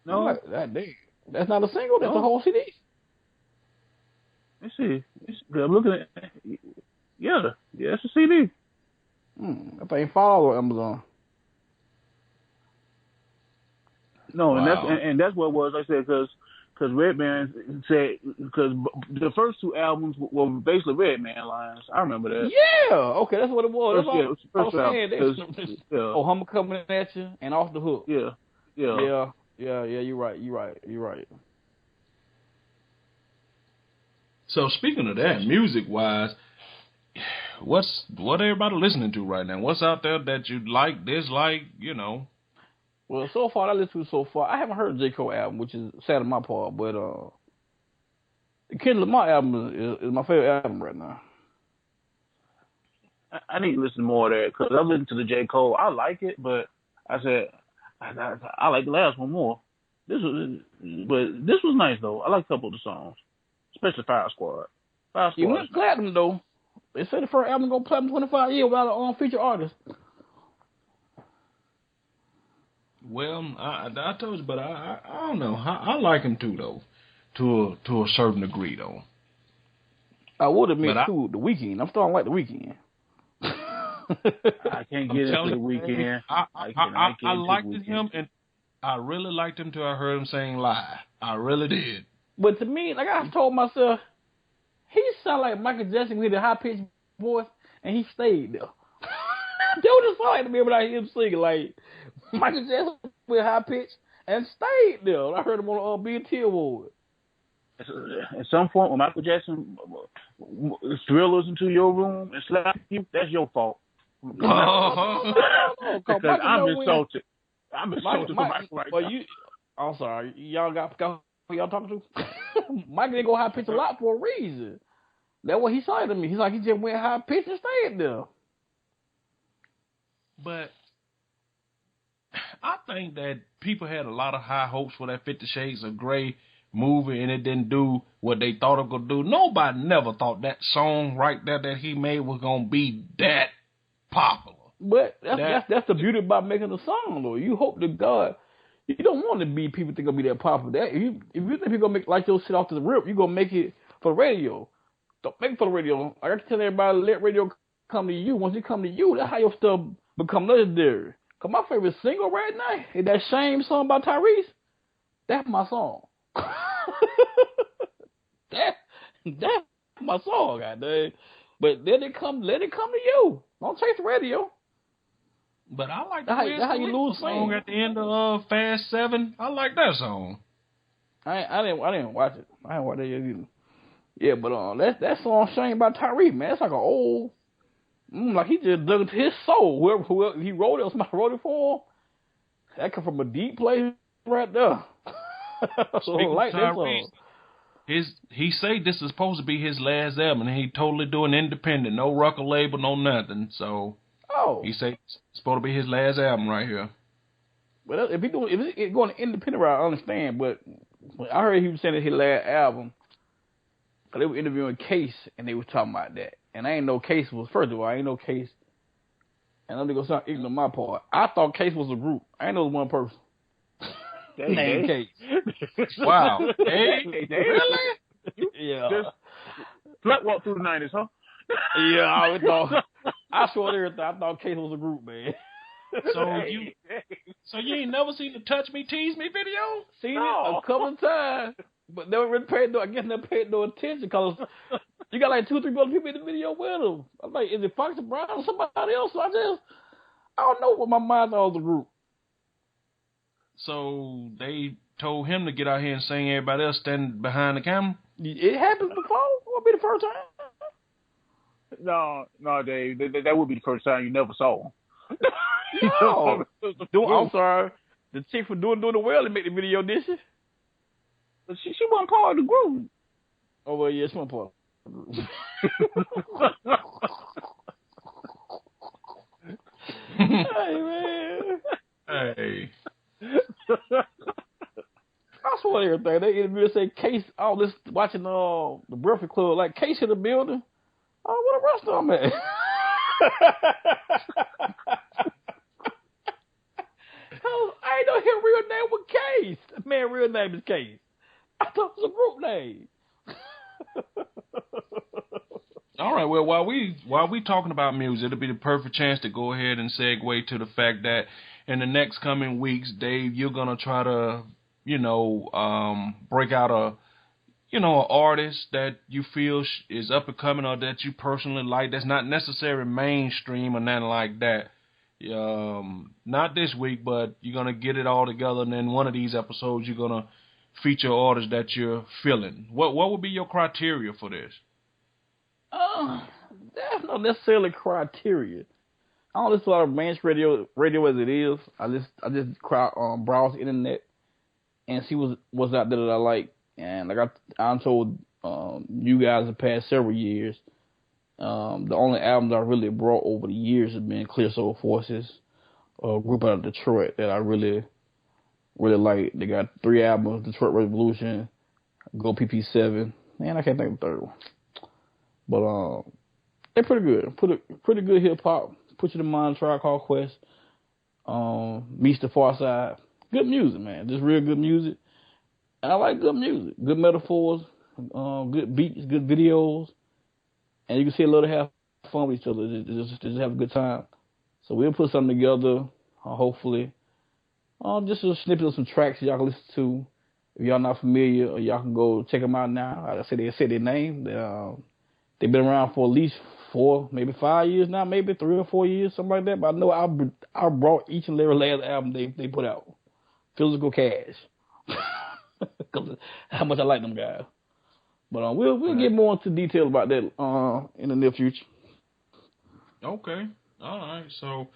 No. That's not a single. That's a whole CD. Let's see. I'm looking at. Yeah, it's a CD. I think follow on Amazon. No, Wow. and that's what it was. Like I said, because Redman said, because the first 2 albums were basically Redman lines. I remember that. Yeah. Okay, that's what it was. I was saying. Yeah. Humming Coming At You and Off the Hook. Yeah. Yeah. You're right. So speaking of that, music wise, what everybody listening to right now? What's out there that you like, dislike, Well, so far I listened to so far. I haven't heard the J. Cole album, which is sad on my part, but the Kendrick Lamar album is my favorite album right now. I need to listen more of that because I listened to the J. Cole. I like it, but I said I like the last one more. This was nice though. I like a couple of the songs, especially Fire Squad. You went platinum though. They said the first album go platinum 25 years without a feature artist. Well, I told you, but I don't know. I like him too though, to a certain degree though. I would admit too, The Weeknd. I'm starting to like The Weeknd. I can't get into The Weeknd. I liked him, and I really liked him till I heard him saying "Lie." I really did. But to me, like I told myself, he sounded like Michael Jackson with a high pitched voice, and he stayed there. That was just like to me when I hear him singing like Michael Jackson with high pitch and stayed there. I heard him on BET Award. At some point, when Michael Jackson thrillers into your room and slap you, that's your fault. No, because I'm insulted. I'm insulted for Michael right now. I'm sorry. Y'all got who y'all talking to? Michael didn't go high pitch a lot for a reason. That's what he said to me. He's like, he just went high pitch and stayed there. But I think that people had a lot of high hopes for that 50 Shades of Grey movie, and it didn't do what they thought it could do. Nobody never thought that song right there that he made was gonna be that popular. But that's the beauty about making a song, though. You hope to God, you don't want to be people think gonna be that popular. If you think people gonna make like your shit off to the rip, you gonna make it for the radio. Don't make it for the radio. I got to tell everybody, let radio come to you. Once it come to you, that's how your stuff become legendary. Cause my favorite single right now is that Shame song by Tyrese. That's my song. That's my song, goddamn. But let it come to you. Don't chase the radio. But I like that's how you lose song at the end of Fast 7. I like that song. I didn't watch it. I didn't watch it yet either. Yeah, but that song "Shame" by Tyree, man, it's like an old, like he just dug into his soul. Whoever he wrote it, or somebody wrote it for him. That come from a deep place right there. So I Speaking of like that Tyrese, song. he say this is supposed to be his last album, and he totally doing independent, no record label, no nothing. So Oh, he say it's supposed to be his last album right here. but if it's going independent route, I understand. But I heard he was saying that his last album, cause they were interviewing Case, and they were talking about that. And I ain't know Case was, first of all, I ain't know Case. And I'm gonna sound ignorant on my part. I thought Case was a group. I ain't know it was one person named Case. Wow. Hey, Hey, really? Yeah. Just slut walk through the 90s, huh? Yeah, I thought. I saw everything. I thought Case was a group, man. So you ain't never seen the Touch Me, Tease Me video? Seen it No. a couple of times, but never really paid no. I guess never paid no attention because you got like 2 or 3 other people in the video with him. I'm like, is it Fox and Brown or somebody else? So I don't know what my mind thought was a group. So they told him to get out here and sing, everybody else standing behind the camera? It happened before. Won't be the first time. No, Dave. That would be the first time you never saw him. No. I'm But sorry. The chick for doing the well and make the video, did she? she wasn't part of the group. Oh well, yeah, it's one part. Hey man. Hey. I swear everything. They interviewed say Case all this watching the Breakfast Club, like Case in the building. Oh, what the rest of them at? I ain't know his real name was Case. That man's real name is Case. I thought it was a group name. All right. Well, while we talking about music, it'll be the perfect chance to go ahead and segue to the fact that in the next coming weeks, Dave, you're gonna try to, break out an artist that you feel is up and coming or that you personally like. That's not necessarily mainstream or nothing like that. Not this week, but you're gonna get it all together, and then one of these episodes, you're gonna feature artists that you're feeling. What would be your criteria for this? That's not necessarily criteria. I don't listen to a lot of mainstream radio as it is. I just browse the internet and see what's out there that I like. And like I'm told you guys the past several years, the only albums I really brought over the years have been Clear Soul Forces, a group out of Detroit that I really like. They got 3 albums: Detroit Revolution, Go PP7, man, I can't think of the third one. But they're pretty good. Pretty good hip hop. Put You to Mind, Tribe Called Quest. Meets the Far Side. Good music, man. Just real good music. And I like good music. Good metaphors. Good beats. Good videos. And you can see a little have fun with each other. Just have a good time. So we'll put something together. Hopefully. Just a snippet of some tracks y'all can listen to. If y'all not familiar, or y'all can go check them out now. Like I said, they said their name. They've been around for at least 4, maybe 5 years now, maybe 3 or 4 years, something like that. But I know I brought each and every last album they put out, physical cash, because how much I like them guys. But we'll get more into detail about that in the near future. Okay. All right. So,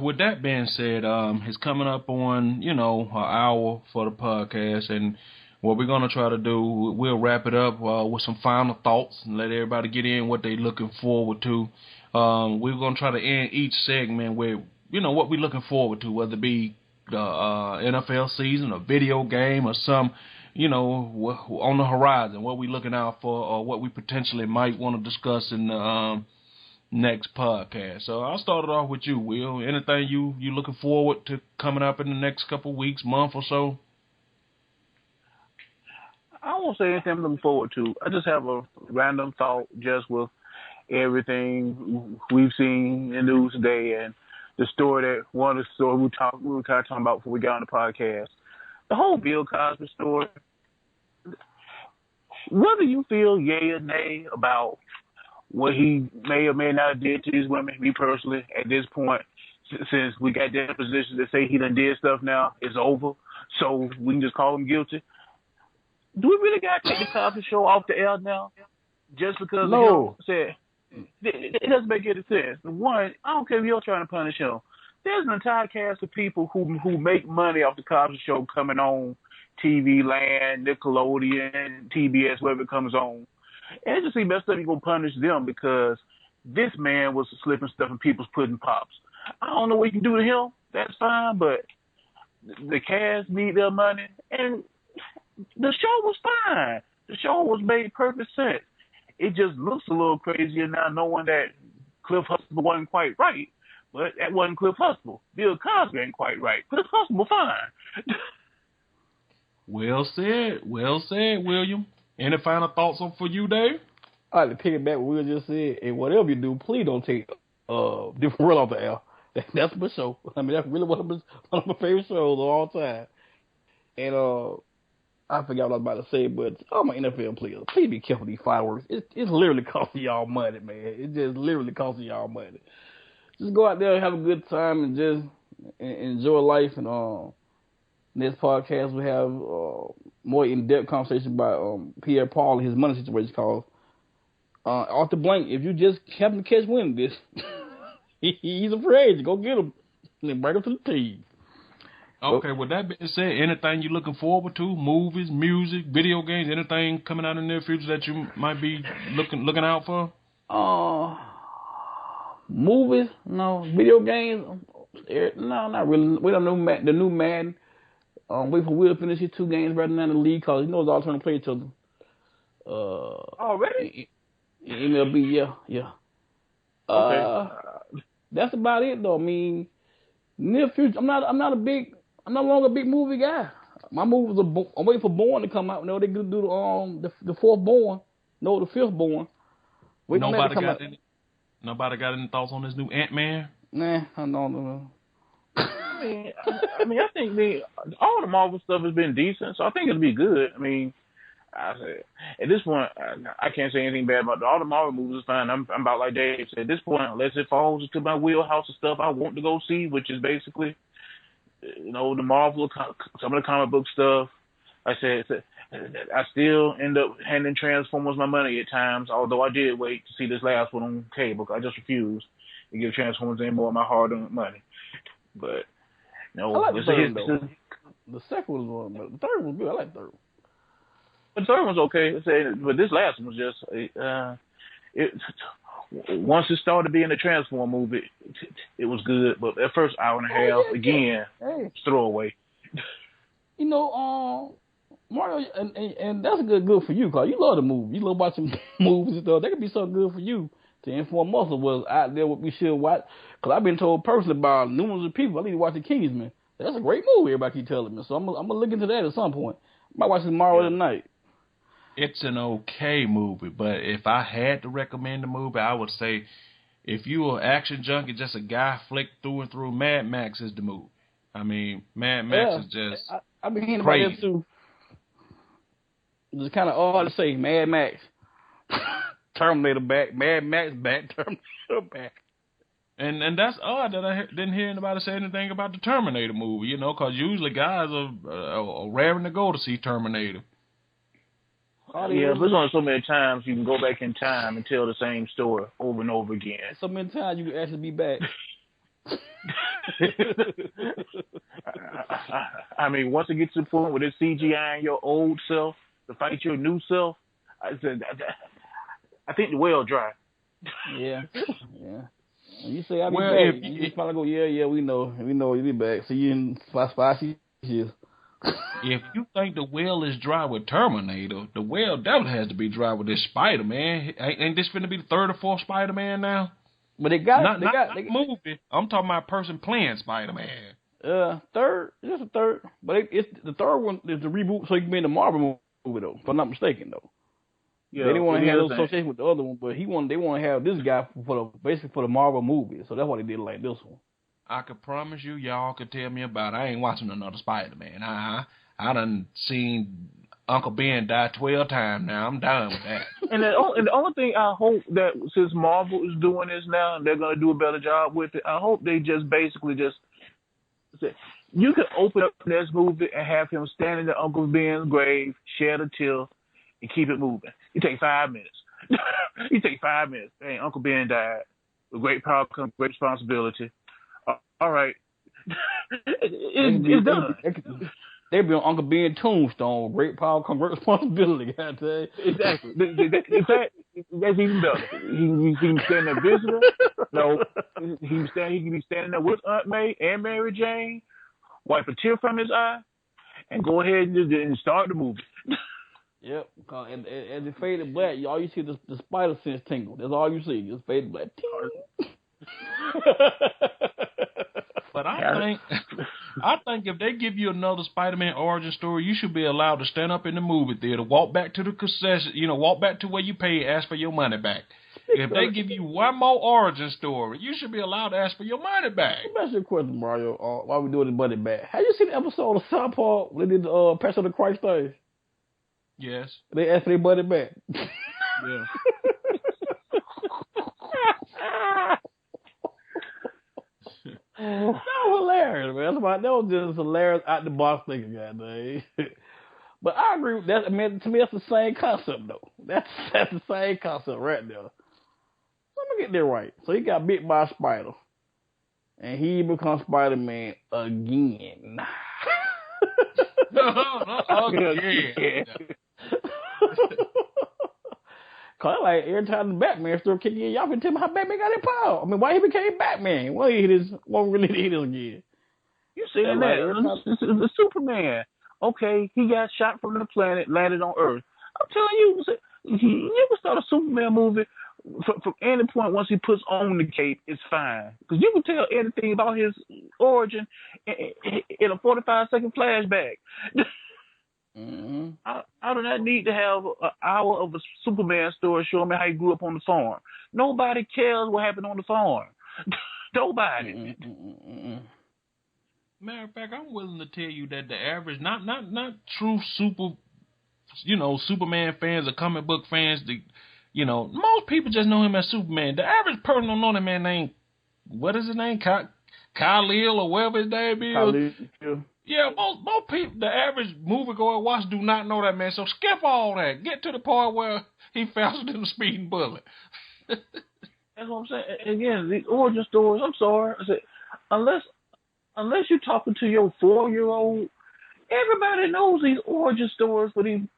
with that being said, it's coming up on, an hour for the podcast, and what we're gonna try to do, we'll wrap it up with some final thoughts and let everybody get in what they're looking forward to. We're gonna try to end each segment with, what we're looking forward to, whether it be the NFL season, a video game, or some, on the horizon, what we're looking out for, or what we potentially might want to discuss in the next podcast. So I'll start it off with you, Will. Anything you looking forward to coming up in the next couple of weeks, month or so? I won't say anything I'm looking forward to. I just have a random thought just with everything we've seen in the news today and the story one of the story we were kind of talking about before we got on the podcast. The whole Bill Cosby story. Whether you feel yay or nay about what he may or may not have did to these women, me personally, at this point, since we got depositions that say he done did stuff now, it's over. So we can just call him guilty. do we really got to take the Cosby Show off the air now just because of him? No. Said it doesn't make any sense. One, I don't care if you're trying to punish him. There's an entire cast of people who make money off the Cosby Show coming on TV Land, Nickelodeon, TBS, wherever it comes on. And it just seems messed up you're going to punish them because this man was slipping stuff in people's pudding pops. I don't know what you can do to him. That's fine, but the cast need their money. And the show was fine. The show was made perfect sense. It just looks a little crazier now knowing that Cliff Huxtable wasn't quite right. But that wasn't Cliff Huxtable. Bill Cosby ain't quite right. Cliff Huxtable fine. Well said, William. Any final thoughts on for you, Dave? I like to pick it back what Will just said. And whatever you do, please don't take different world off the air. That's my show. I mean, that's really one of my favorite shows of all time. And I forgot what I was about to say, but all my NFL players, please be careful with these fireworks. It's literally costing y'all money, man. It just literally costing y'all money. Just go out there and have a good time and just enjoy life. And next podcast we have more in-depth conversation about Pierre Paul and his money situation. Called Arthur Blank. If you just happen to catch wind of this, he's a free agent. Go get him and bring him to the team. Okay, with that being said, anything you're looking forward to? Movies, music, video games, anything coming out in the near future that you might be looking out for? Movies? No. Video games? No, not really. We don't know the new Madden. Wait for Will to finish his 2 games right now in the league because he knows all trying to play each other. Already? MLB, yeah. Okay. That's about it though. I mean, near future, I'm no longer a big movie guy. My movies I'm waiting for Born to come out. You know, they could do the 4th Born. No, the 5th Born. Nobody got any thoughts on this new Ant-Man? Nah, I don't know. I think all the Marvel stuff has been decent, so I think it'll be good. I mean, at this point, I can't say anything bad about all the Marvel movies. Is fine. I'm about like Dave said. At this point, unless it falls into my wheelhouse of stuff I want to go see, which is basically, the Marvel, some of the comic book stuff. I still end up handing Transformers my money at times, although I did wait to see this last one on cable. I just refused to give Transformers any more of my hard-earned money. But, I like the third though. The second one was one, but the third one was good. I like the third one. The third one's okay, but this last one was just once it started being a Transform movie, it was good. But that first hour and a half, hey. throwaway. Mario, and that's good for you, cause you love the movie. You love watching movies and stuff. That could be something good for you to inform us of what's out there, what we should watch. Cause I've been told personally by numerous people I need to watch The Kingsman. That's a great movie. Everybody keep telling me, so I'm gonna look into that at some point. I might watch it tomorrow tonight. It's an okay movie, but if I had to recommend a movie, I would say if you are action junkie, just a guy flick through and through, Mad Max is the movie. I mean, Mad Max is just I've been hearing crazy. about that too. It's kind of odd to say Mad Max, Terminator back, Mad Max back, Terminator back. And that's odd that I didn't hear anybody say anything about the Terminator movie, because usually guys are raring to go to see Terminator. Yeah, but there's only so many times you can go back in time and tell the same story over and over again. So many times you can actually be back. I mean, once it gets to the point where they're CGIing your old self to fight your new self, I think the well dry. Yeah. When you say I'll be back, you just probably go, yeah, we know you'll be back. See you in 5 years. If you think the well is dry with Terminator, the well definitely has to be dry with this Spider-Man. Ain't this finna be the 3rd or 4th Spider-Man now? But they got movie. I'm talking about person playing Spider-Man. Third, just a third, but it's the third one is the reboot, so you can be in the Marvel movie though, if I'm not mistaken though. Yeah, they didn't want to have no association with the other one, but they want to have this guy basically for the Marvel movie, so that's why they did it like this one. I could promise y'all could tell me about it. I ain't watching another Spider-Man. I done seen Uncle Ben die 12 times now. I'm done with that. And the only thing I hope that since Marvel is doing this now and they're going to do a better job with it, I hope they just basically just say, You could open up this movie and have him standing at Uncle Ben's grave, shed a tear, and keep it moving. You take 5 minutes. You take 5 minutes. Hey, Uncle Ben died. With great power comes great responsibility. All right. It's done. They'd be on Uncle Ben's tombstone. Great power comes great responsibility. I tell you. Exactly. In fact, that's even better. He can stand there visitor. No, he can be standing there with Aunt May and Mary Jane, wipe a tear from his eye, and go ahead and start the movie. Yep. And the faded black, all you see is the spider sense tingle. That's all you see. Just faded black. But I think if they give you another Spider-Man origin story, you should be allowed to stand up in the movie theater, walk back to the concession, walk back to where you paid, ask for your money back. If they give you one more origin story, you should be allowed to ask for your money back. Let me ask you a question, Mario. While we doing the money back, have you seen the episode of South Park when they did the Passion of the Christ thing? Yes. They asked for their money back. Yeah. That was hilarious, man. That was just hilarious out the box thinking, goddamn. But I agree with that. I mean, to me, that's the same concept, though. That's the same concept right there. Let me get that right. So he got bit by a spider, and he becomes Spider-Man again. Again. Cause like every time the Batman story kick in, y'all can tell me how Batman got that power. I mean, why he became Batman? Why he hit his? Won't really hit his again? You saying that? The Superman. Okay, he got shot from the planet, landed on Earth. I'm telling you, you ever start a Superman movie from any point once he puts on the cape, it's fine because you can tell anything about his origin in a 45-second flashback. Mm-hmm. I do not need to have an hour of a Superman story showing me how he grew up on the farm. Nobody cares what happened on the farm. Nobody. Matter of fact, I'm willing to tell you that the average, not true Superman fans or comic book fans, most people just know him as Superman. The average person don't know that man named, what is his name? Kal-El or whatever his name is. Kal-El. Yeah, most people, the average moviegoer watch do not know that man. So skip all that. Get to the part where he faster than a speeding bullet. That's what I'm saying. Again, the origin stories. I'm sorry. I said, unless you're talking to your 4-year-old, everybody knows these origin stories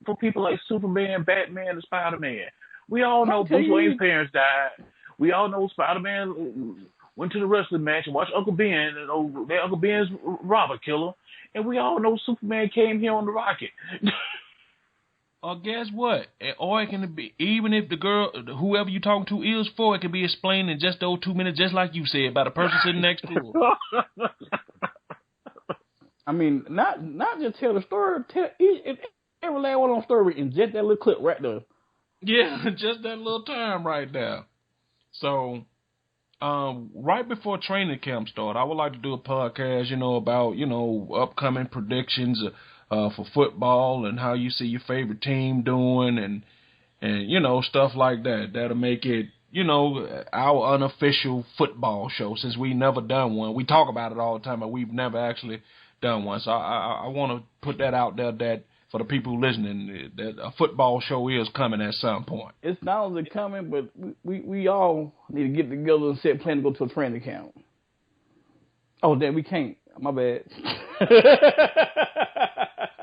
for people like Superman, Batman, and Spider-Man. We all know Bruce Wayne's parents died. We all know Spider-Man went to the wrestling match and watched Uncle Ben, and Uncle Ben's robber killer. And we all know Superman came here on the rocket. Or guess what? Or it can be, even if the girl, whoever you're talking to is for, it can be explained in just those 2 minutes, just like you said, by the person sitting next to her. I mean, not just tell the story, tell every last one on the story in just that little clip right there. Yeah, just that little time right there. So, right before training camp start, I would like to do a podcast, about, upcoming predictions for football and how you see your favorite team doing and stuff like that. That'll make it, our unofficial football show, since we never done one. We talk about it all the time, but we've never actually done one. So I want to put that out there that for the people listening, that a football show is coming at some point. It's not only coming, but we all need to get together and set plan to go to a training camp. Oh, damn, we can't. My bad.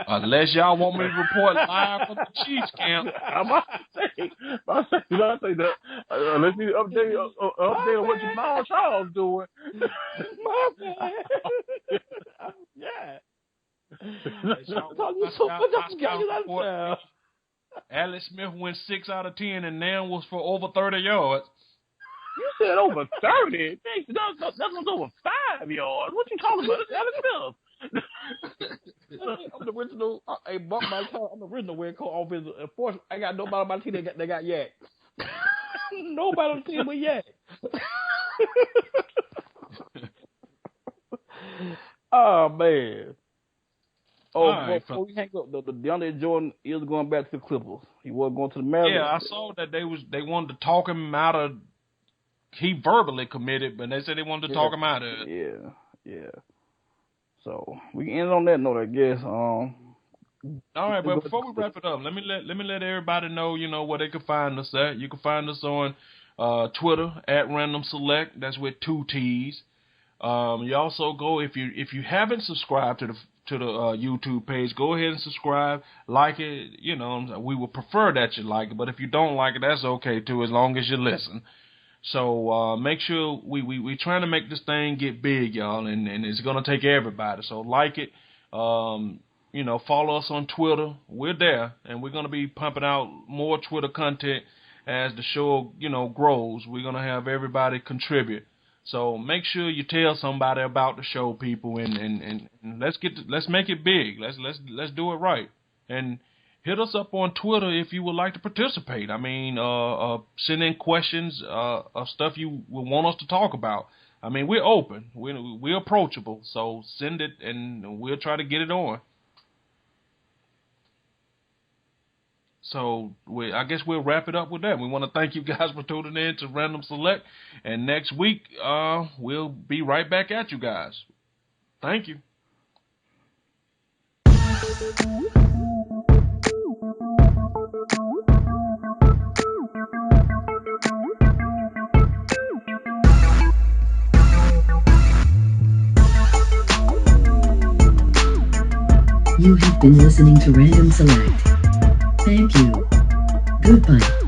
Unless y'all want me to report live from the Chiefs camp. I'm about to say that. Let's need to update on what Jamal Charles doing. My bad. Yeah. Alex Smith went 6 out of 10, and Nan was for over 30 yards. You said over 30? That was over 5 yards. What you talking about? It's Alex Smith. I'm the original. Hey, bump my car. I'm the original way called offensive. Unfortunately, I got nobody on my team that got yak. Nobody on the team with yak. Oh man. Oh, right, before we hang up, the DeAndre Jordan is going back to the Clippers. He was going to the Mavericks. Yeah, I saw that they wanted to talk him out of. He verbally committed, but they said they wanted to talk him out of it. Yeah. So we can end on that note, I guess. All right, Let's but go before we wrap it up, let everybody know, where they can find us at. You can find us on Twitter at Random Select. That's with 2 T's. You also go if you haven't subscribed to the YouTube page, go ahead and subscribe, like it. We would prefer that you like it, but if you don't like it, that's okay too, as long as you listen. So make sure we trying to make this thing get big, y'all, and it's gonna take everybody. So like it. Follow us on Twitter. We're there, and we're gonna be pumping out more Twitter content as the show, grows. We're gonna have everybody contribute. So make sure you tell somebody about the show, people, and let's make it big. Let's do it right. And hit us up on Twitter if you would like to participate. I mean, send in questions of stuff you would want us to talk about. I mean, we're open. We're approachable. So send it, and we'll try to get it on. So I guess we'll wrap it up with that. We want to thank you guys for tuning in to Random Select. And next week, we'll be right back at you guys. Thank you. You have been listening to Random Select. Thank you. Goodbye.